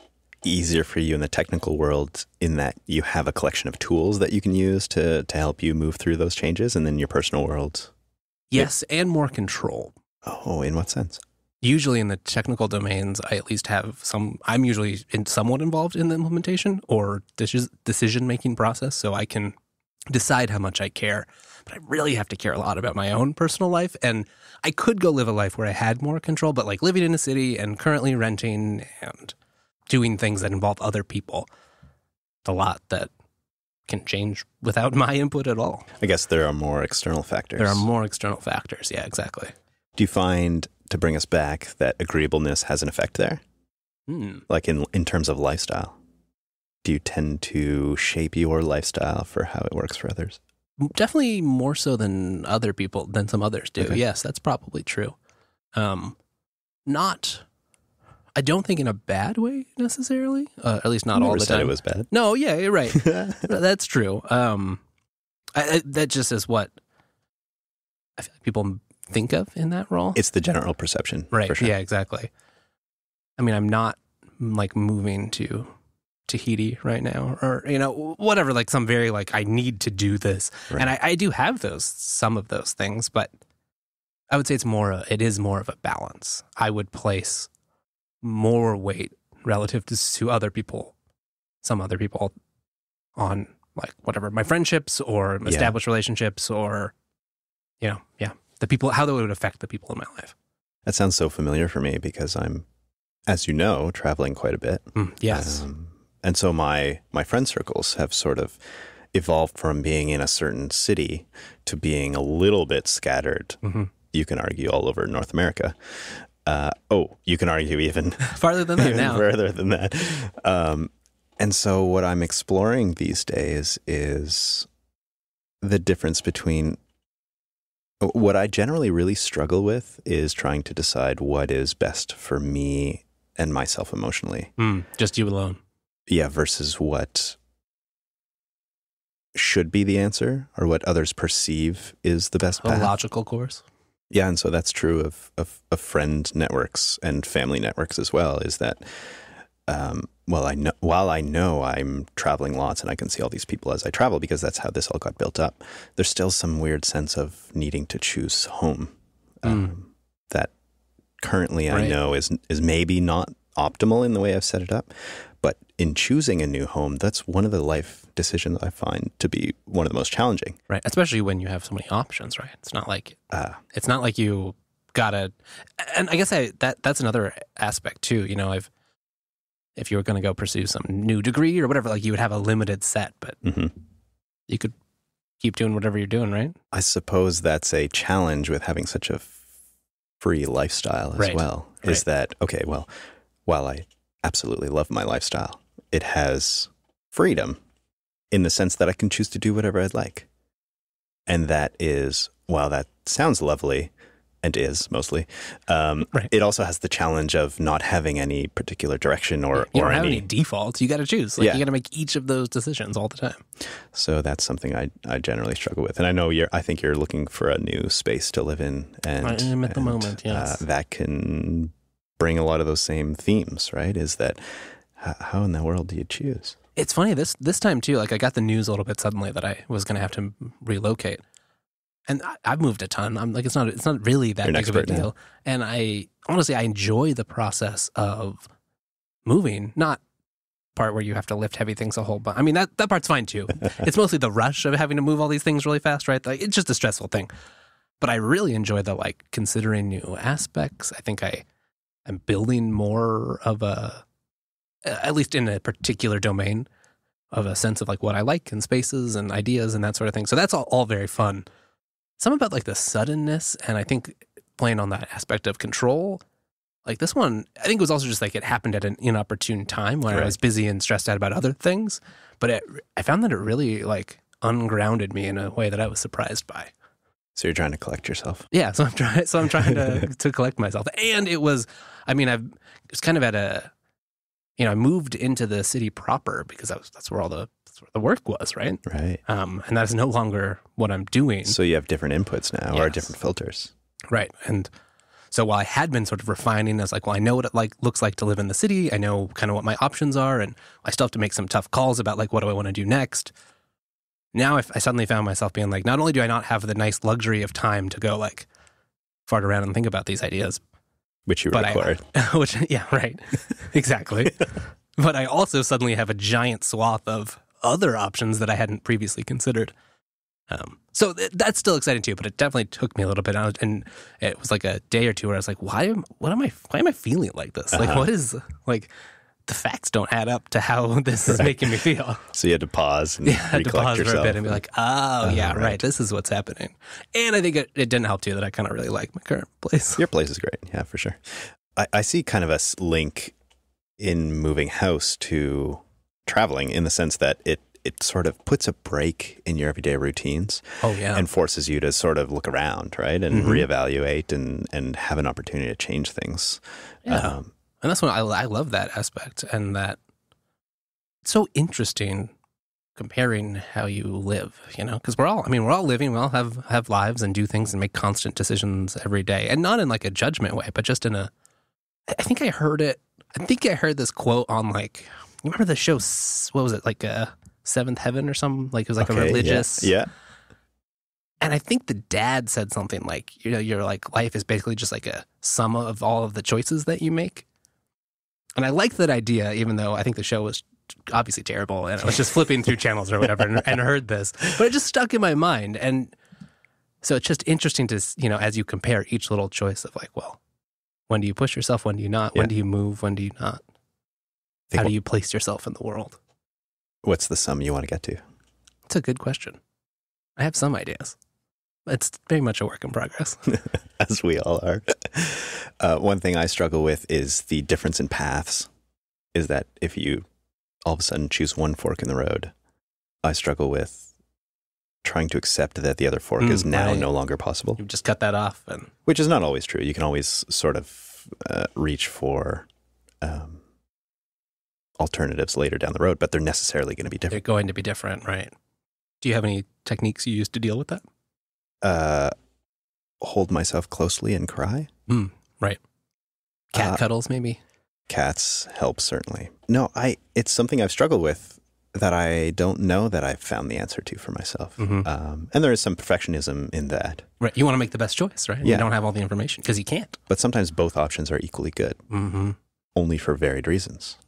easier for you in the technical world in that you have a collection of tools that you can use to help you move through those changes, and then your personal world? Yes, and more control. Oh, in what sense? Usually in the technical domains, I at least have I'm usually somewhat involved in the implementation or decision-making process, so I can decide how much I care. But I really have to care a lot about my own personal life, and I could go live a life where I had more control, but like living in a city and currently renting and doing things that involve other people, a lot that can change without my input at all. I guess there are more external factors. There are more external factors, yeah, exactly. Do you find, to bring us back, that agreeableness has an effect there? Like in terms of lifestyle? Do you tend to shape your lifestyle for how it works for others? Definitely more so than some others do. Okay. Yes, that's probably true. I don't think in a bad way necessarily. At least not all the time. Said it was bad. No, yeah, you're right. That's true. That just is what I feel like people think of in that role. It's the general perception, right? For sure. Yeah, exactly. I mean, I'm not like moving to Tahiti right now, or whatever. Like some very like I need to do this, right. And I do have some of those things, but I would say it is more of a balance. I would place more weight relative to some other people on like whatever my friendships or established relationships, or the people, how they would affect the people in my life. That sounds so familiar for me because I'm, as you know, traveling quite a bit. Yes. And so my friend circles have sort of evolved from being in a certain city to being a little bit scattered. Mm-hmm. You can argue all over North America. You can argue even farther than that even now. Further than that. And so what I'm exploring these days is the difference between what I generally really struggle with is trying to decide what is best for me and myself emotionally. Just you alone. Yeah, versus what should be the answer or what others perceive is the best path. A logical course. Yeah, and so that's true of friend networks and family networks as well, is that while I know I'm traveling lots and I can see all these people as I travel because that's how this all got built up, there's still some weird sense of needing to choose home that currently I know is maybe not optimal in the way I've set it up. But in choosing a new home, that's one of the life decisions I find to be one of the most challenging. Right, especially when you have so many options, right? It's not like you gotta. And I guess that's another aspect too. You know, if you were going to go pursue some new degree or whatever, like you would have a limited set, but you could keep doing whatever you're doing, right? I suppose that's a challenge with having such a free lifestyle as well. Is that okay? Well, while I absolutely love my lifestyle, it has freedom in the sense that I can choose to do whatever I'd like. And that is, while that sounds lovely, and is mostly, it also has the challenge of not having any particular direction or you don't have any defaults. You got to choose. You got to make each of those decisions all the time. So that's something I generally struggle with. And I know I think you're looking for a new space to live in. And I am at the moment, yes. That can bring a lot of those same themes, right? Is that how in the world do you choose? It's funny this time too. Like I got the news a little bit suddenly that I was going to have to relocate, and I've moved a ton. I'm like, it's not really that big of a deal. Now. And I honestly enjoy the process of moving. Not part where you have to lift heavy things a whole bunch. I mean that part's fine too. It's mostly the rush of having to move all these things really fast, right? Like it's just a stressful thing. But I really enjoy the like considering new aspects. I think I'm building more of at least in a particular domain, of a sense of like what I like and spaces and ideas and that sort of thing. So that's all very fun. Something about like the suddenness, and I think playing on that aspect of control, like this one, I think it was also just like it happened at an inopportune time when I was busy and stressed out about other things. But I found that it really like ungrounded me in a way that I was surprised by. So you're trying to collect yourself. Yeah, so I'm trying to collect myself. And it was, I mean, it was kind of at a, you know, I moved into the city proper because that's where the work was, right? Right. And that is no longer what I'm doing. So you have different inputs now, or different filters. Right. And so while I had been sort of refining, I was like, well, I know what it looks like to live in the city. I know kind of what my options are, and I still have to make some tough calls about like, what do I want to do next? Now I suddenly found myself being like, not only do I not have the nice luxury of time to go like fart around and think about these ideas, which you required. Yeah, right. Exactly. But I also suddenly have a giant swath of other options that I hadn't previously considered. So that's still exciting too, but it definitely took me a little bit out, and it was like a day or two where I was like, why am I feeling like this? Like, what is, like, the facts don't add up to how this is making me feel. So you had to pause and recollect yourself. For a bit and be like, right, this is what's happening. And I think it didn't help too that I kind of really like my current place. Your place is great. Yeah, for sure. I see kind of a link in moving house to traveling in the sense that it sort of puts a break in your everyday routines. Oh, yeah. And forces you to sort of look around, right? And reevaluate and have an opportunity to change things. Yeah. And that's when I love that aspect, and that it's so interesting comparing how you live, you know, because we're all living, we all have lives and do things and make constant decisions every day, and not in like a judgment way, but just in I think I heard this quote on like, you remember the show, what was it, like Seventh Heaven or something? Like it was like a religious. Yeah. And I think the dad said something like, you know, your like life is basically just like a sum of all of the choices that you make. And I liked that idea, even though I think the show was obviously terrible, and I was just flipping through channels or whatever and heard this. But it just stuck in my mind. And so it's just interesting to, you know, as you compare each little choice of like, well, when do you push yourself? When do you not? Yeah. When do you move? When do you not? How do you place yourself in the world? What's the sum you want to get to? It's a good question. I have some ideas. It's very much a work in progress. As we all are. One thing I struggle with is the difference in paths. Is that if you all of a sudden choose one fork in the road, I struggle with trying to accept that the other fork is now no longer possible. You just cut that off. Which is not always true. You can always sort of reach for alternatives later down the road, but they're necessarily going to be different. They're going to be different, right? Do you have any techniques you use to deal with that? Hold myself closely and cry. Right. Cat cuddles, maybe? Cats help, certainly. No, it's something I've struggled with that I don't know that I've found the answer to for myself. And there is some perfectionism in that. Right. You want to make the best choice, right? Yeah. You don't have all the information because you can't. But sometimes both options are equally good, only for varied reasons.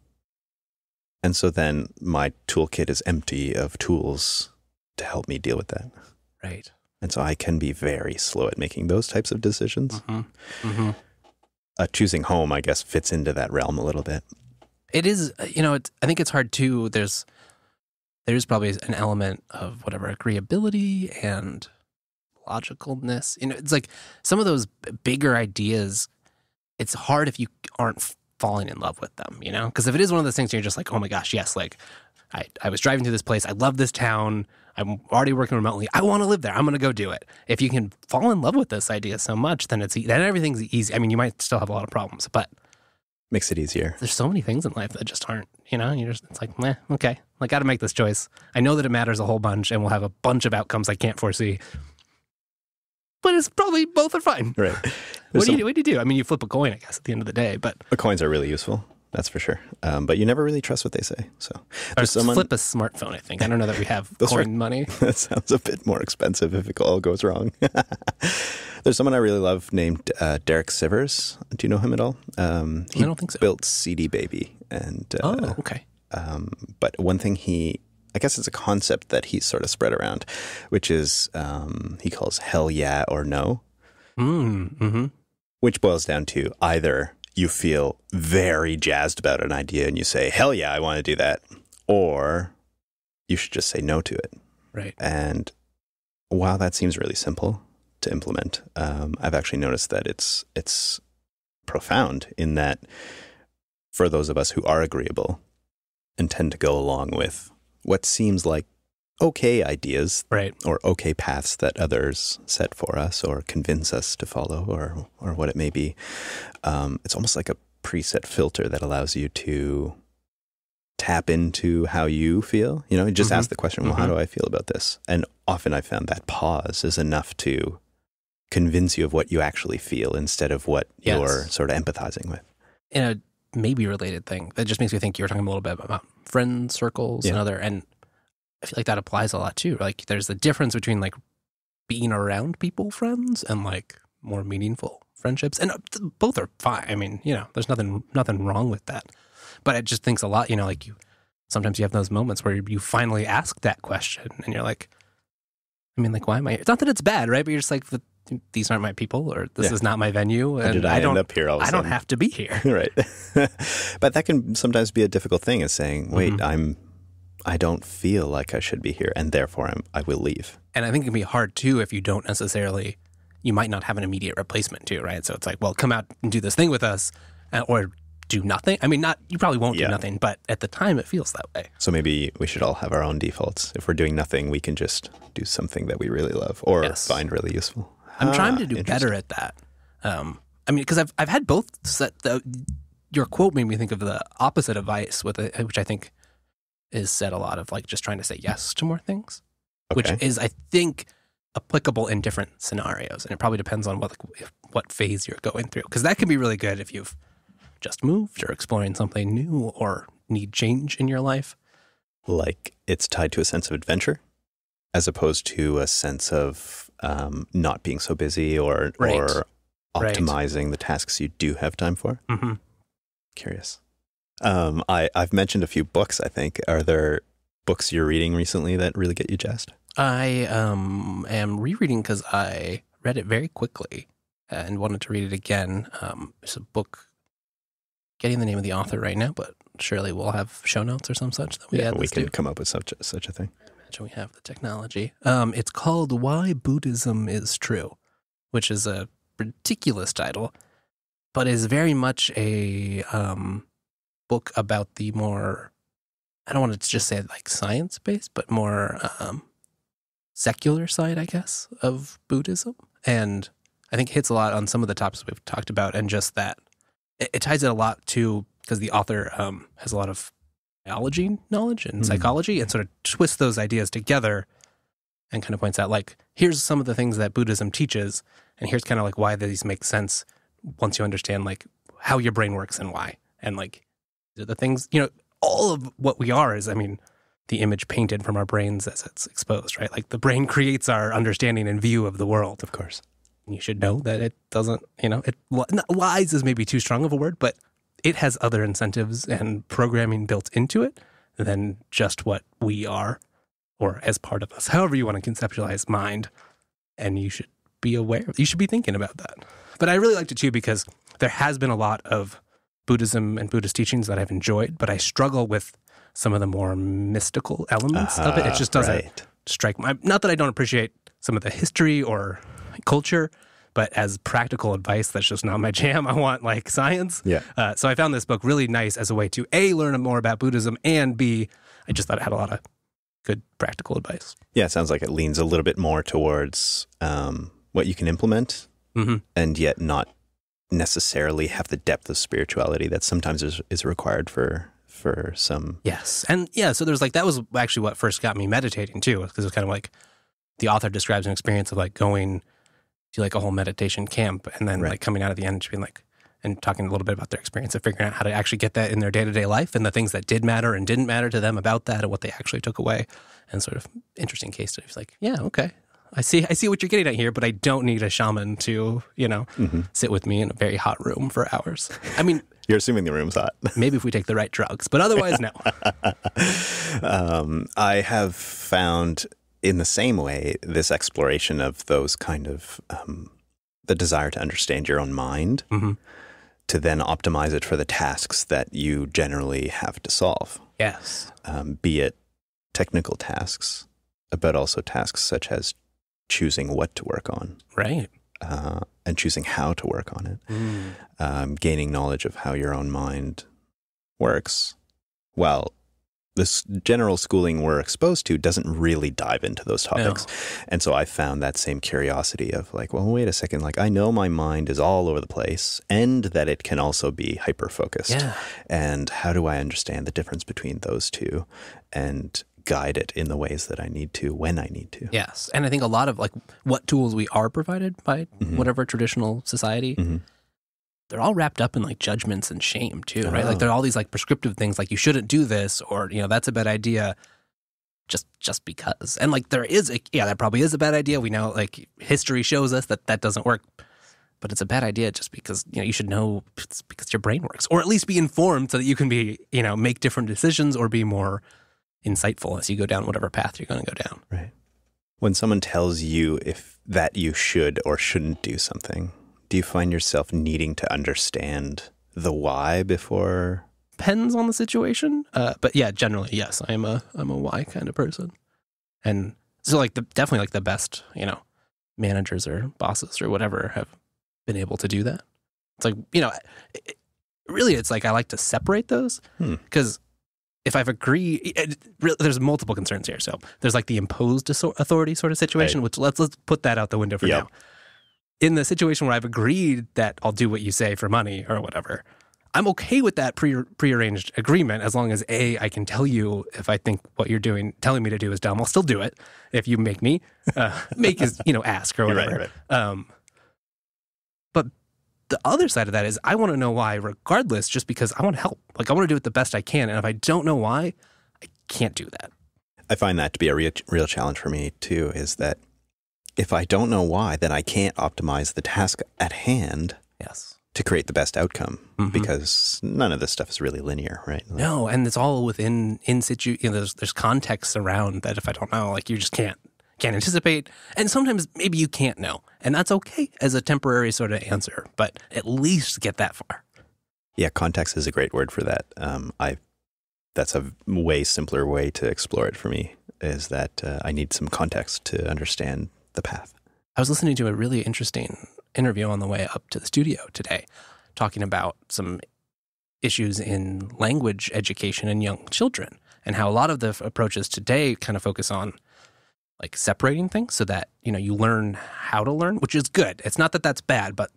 And so then my toolkit is empty of tools to help me deal with that. Right. And so I can be very slow at making those types of decisions. Choosing home, I guess, fits into that realm a little bit. It is, I think it's hard too. There's probably an element of whatever agreeability and logicalness. It's like some of those bigger ideas, it's hard if you aren't falling in love with them, Because if it is one of those things you're just like, oh my gosh, yes, like I was driving through this place. I love this town. I'm already working remotely. I want to live there. I'm going to go do it. If you can fall in love with this idea so much, then then everything's easy. I mean, you might still have a lot of problems, but makes it easier. There's so many things in life that just aren't, it's like, okay, I got to make this choice. I know that it matters a whole bunch and we'll have a bunch of outcomes I can't foresee. But it's probably both are fine. Right. What do you do? I mean, you flip a coin, I guess, at the end of the day, but the coins are really useful. That's for sure. But you never really trust what they say. So flip a smartphone, I think. I don't know that we have coin money. That sounds a bit more expensive if it all goes wrong. There's someone I really love named Derek Sivers. Do you know him at all? I don't think so. Built CD Baby. And, okay. But one thing I guess it's a concept that he's sort of spread around, which is he calls hell yeah or no. Which boils down to either you feel very jazzed about an idea and you say, hell yeah, I want to do that. Or you should just say no to it. Right. And while that seems really simple to implement, I've actually noticed that it's profound in that for those of us who are agreeable and tend to go along with what seems like okay ideas, right, or okay paths that others set for us or convince us to follow or what it may be. It's almost like a preset filter that allows you to tap into how you feel. You just ask the question, well, how do I feel about this? And often I found that pause is enough to convince you of what you actually feel instead of what you're sort of empathizing with. In a maybe related thing, that just makes me think you were talking a little bit about friend circles and I feel like that applies a lot too. Like there's a difference between like being around people, friends, and like more meaningful friendships. And both are fine. I mean, there's nothing wrong with that. But it just thinks a lot, like sometimes you have those moments where you finally ask that question and you're like, I mean, like, why am I here? It's not that it's bad, right? But you're just like, these aren't my people or this is not my venue. And I don't end up here all of a sudden? I don't have to be here. Right. But that can sometimes be a difficult thing, is saying, wait, I don't feel like I should be here, and therefore I will leave. And I think it can be hard, too, if you don't necessarily, you might not have an immediate replacement, too, right? So it's like, well, come out and do this thing with us, or do nothing. I mean, you probably won't do nothing, but at the time it feels that way. So maybe we should all have our own defaults. If we're doing nothing, we can just do something that we really love or find really useful. I'm trying to do better at that. I mean, because I've had both your quote made me think of the opposite advice with it, which I think is said a lot of, like, just trying to say yes to more things, which is, I think, applicable in different scenarios. And it probably depends on what phase you're going through. Because that can be really good if you've just moved or exploring something new or need change in your life. Like it's tied to a sense of adventure as opposed to a sense of not being so busy or optimizing the tasks you do have time for. Curious. I've mentioned a few books, I think. Are there books you're reading recently that really get you jazzed? I am rereading because I read it very quickly and wanted to read it again. It's a book, getting the name of the author right now, but surely we'll have show notes or some such that we add we this can to. Come up with such a thing. I imagine we have the technology. It's called Why Buddhism is True, which is a ridiculous title, but is very much a book about the more, I don't want to just say like science-based, but more secular side, I guess, of Buddhism. And I think it hits a lot on some of the topics we've talked about, and just that it ties it a lot to, because the author has a lot of biology knowledge and psychology, and sort of twists those ideas together and kind of points out, like, here's some of the things that Buddhism teaches, and here's kind of like why these make sense once you understand like how your brain works and why. And like the things, all of what we are is, I mean, the image painted from our brains as it's exposed, right? Like the brain creates our understanding and view of the world. Of course. And you should know that it doesn't, lies is maybe too strong of a word, but it has other incentives and programming built into it than just what we are, or as part of us, however you want to conceptualize mind. And you should be aware, you should be thinking about that. But I really liked it too, because there has been a lot of Buddhism and Buddhist teachings that I've enjoyed, but I struggle with some of the more mystical elements of it. It just doesn't strike me. Not that I don't appreciate some of the history or culture, but as practical advice, that's just not my jam. I want like science. Yeah. So I found this book really nice as a way to A, learn more about Buddhism, and B, I just thought it had a lot of good practical advice. Yeah, it sounds like it leans a little bit more towards what you can implement, and yet not necessarily have the depth of spirituality that sometimes is required for some. Yes. And yeah, so there's like, that was actually what first got me meditating too, because it was kind of like the author describes an experience of like going to like a whole meditation camp, and then like coming out at the end, just being like, and talking a little bit about their experience of figuring out how to actually get that in their day-to-day life, and the things that did matter and didn't matter to them about that, and what they actually took away, and sort of interesting case studies. Like, yeah, okay, I see what you're getting at here, but I don't need a shaman to, sit with me in a very hot room for hours. I mean, you're assuming the room's hot. Maybe if we take the right drugs, but otherwise, no. I have found in the same way this exploration of those kind of the desire to understand your own mind, to then optimize it for the tasks that you generally have to solve. Yes. Be it technical tasks, but also tasks such as choosing what to work on. Right. And choosing how to work on it. Gaining knowledge of how your own mind works. Well, this general schooling we're exposed to doesn't really dive into those topics. No. And so I found that same curiosity of like, well, wait a second, like I know my mind is all over the place, and that it can also be hyper-focused. Yeah. And how do I understand the difference between those two and guide it in the ways that I need to when I need to? Yes. And I think a lot of like what tools we are provided by whatever traditional society, they're all wrapped up in like judgments and shame too, right? Like there are all these like prescriptive things like you shouldn't do this, or, that's a bad idea just because. And like there is, that probably is a bad idea. We know like history shows us that doesn't work, but it's a bad idea just because, you should know it's because your brain works, or at least be informed so that you can be, make different decisions or be more insightful as you go down whatever path you're going to go down. Right. When someone tells you that you should or shouldn't do something, do you find yourself needing to understand the why before? Depends on the situation. But yeah, generally, yes, I'm a why kind of person. And so like definitely like the best, managers or bosses or whatever have been able to do that. It's like, really it's like I like to separate those because if I've agreed, there's multiple concerns here. So there's like the imposed authority sort of situation, which let's put that out the window for now. In the situation where I've agreed that I'll do what you say for money or whatever, I'm okay with that prearranged agreement as long as A, I can tell you if I think what you're telling me to do is dumb. I'll still do it if you make me. Make is, ask or whatever. Right. But the other side of that is I want to know why regardless, just because I want to help. Like I want to do it the best I can. And if I don't know why, I can't do that. I find that to be a real challenge for me too, is that if I don't know why, then I can't optimize the task at hand to create the best outcome, because none of this stuff is really linear, right? Like, no, and it's all within in situ. There's context around that. If I don't know, like you just can't anticipate, and sometimes maybe you can't know, and that's okay as a temporary sort of answer. But at least get that far. Yeah, context is a great word for that. That's a way simpler way to explore it for me. Is that I need some context to understand the path. I was listening to a really interesting interview on the way up to the studio today, talking about some issues in language education in young children, and how a lot of the approaches today kind of focus on like separating things so that, you learn how to learn, which is good. It's not that that's bad, but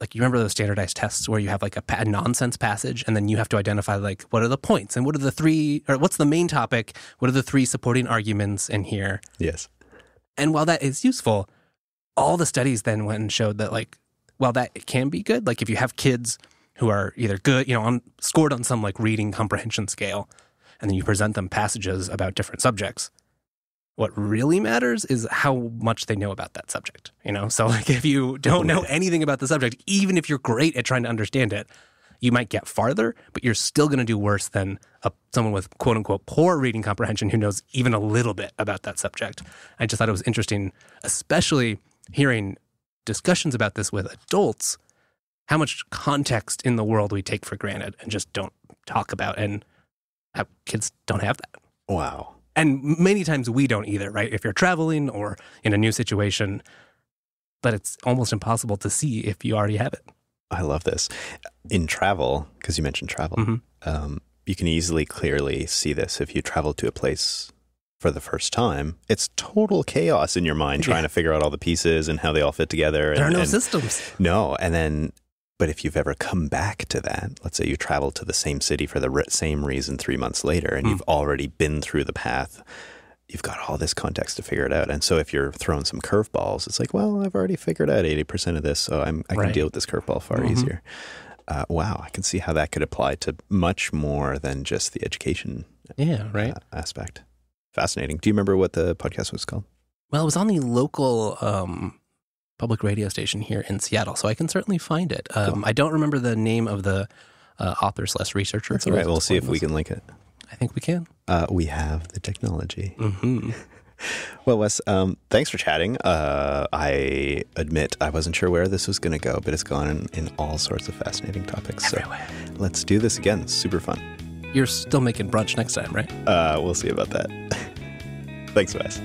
like you remember those standardized tests where you have like a nonsense passage and then you have to identify like what are the points and what are the three, or what's the main topic? What are the three supporting arguments in here? Yes. And while that is useful, all the studies then went and showed that like, while that can be good, like if you have kids who are either good, scored on some like reading comprehension scale, and then you present them passages about different subjects, what really matters is how much they know about that subject, So like if you don't know anything about the subject, even if you're great at trying to understand it, you might get farther, but you're still going to do worse than someone with quote unquote poor reading comprehension who knows even a little bit about that subject. I just thought it was interesting, especially hearing discussions about this with adults, how much context in the world we take for granted and just don't talk about, and how kids don't have that. Wow. And many times we don't either, right? If you're traveling or in a new situation, but it's almost impossible to see if you already have it. I love this. In travel, because you mentioned travel, you can easily, clearly see this. If you travel to a place for the first time, it's total chaos in your mind trying to figure out all the pieces and how they all fit together. There are no systems. No. But if you've ever come back to that, let's say you travel to the same city for the same reason 3 months later, and you've already been through the path, you've got all this context to figure it out. And so if you're throwing some curveballs, it's like, well, I've already figured out 80% of this, so I can deal with this curveball far easier. Wow, I can see how that could apply to much more than just the education aspect. Fascinating. Do you remember what the podcast was called? Well, it was on the local public radio station here in Seattle, so I can certainly find it. Cool. I don't remember the name of the author/researcher. That's all right. We'll see if we can link it. I think we can. We have the technology. Well, Wes, thanks for chatting. I admit I wasn't sure where this was going to go, but it's gone in all sorts of fascinating topics. Everywhere. So let's do this again. It's super fun. You're still making brunch next time, right? We'll see about that. Thanks, Wes.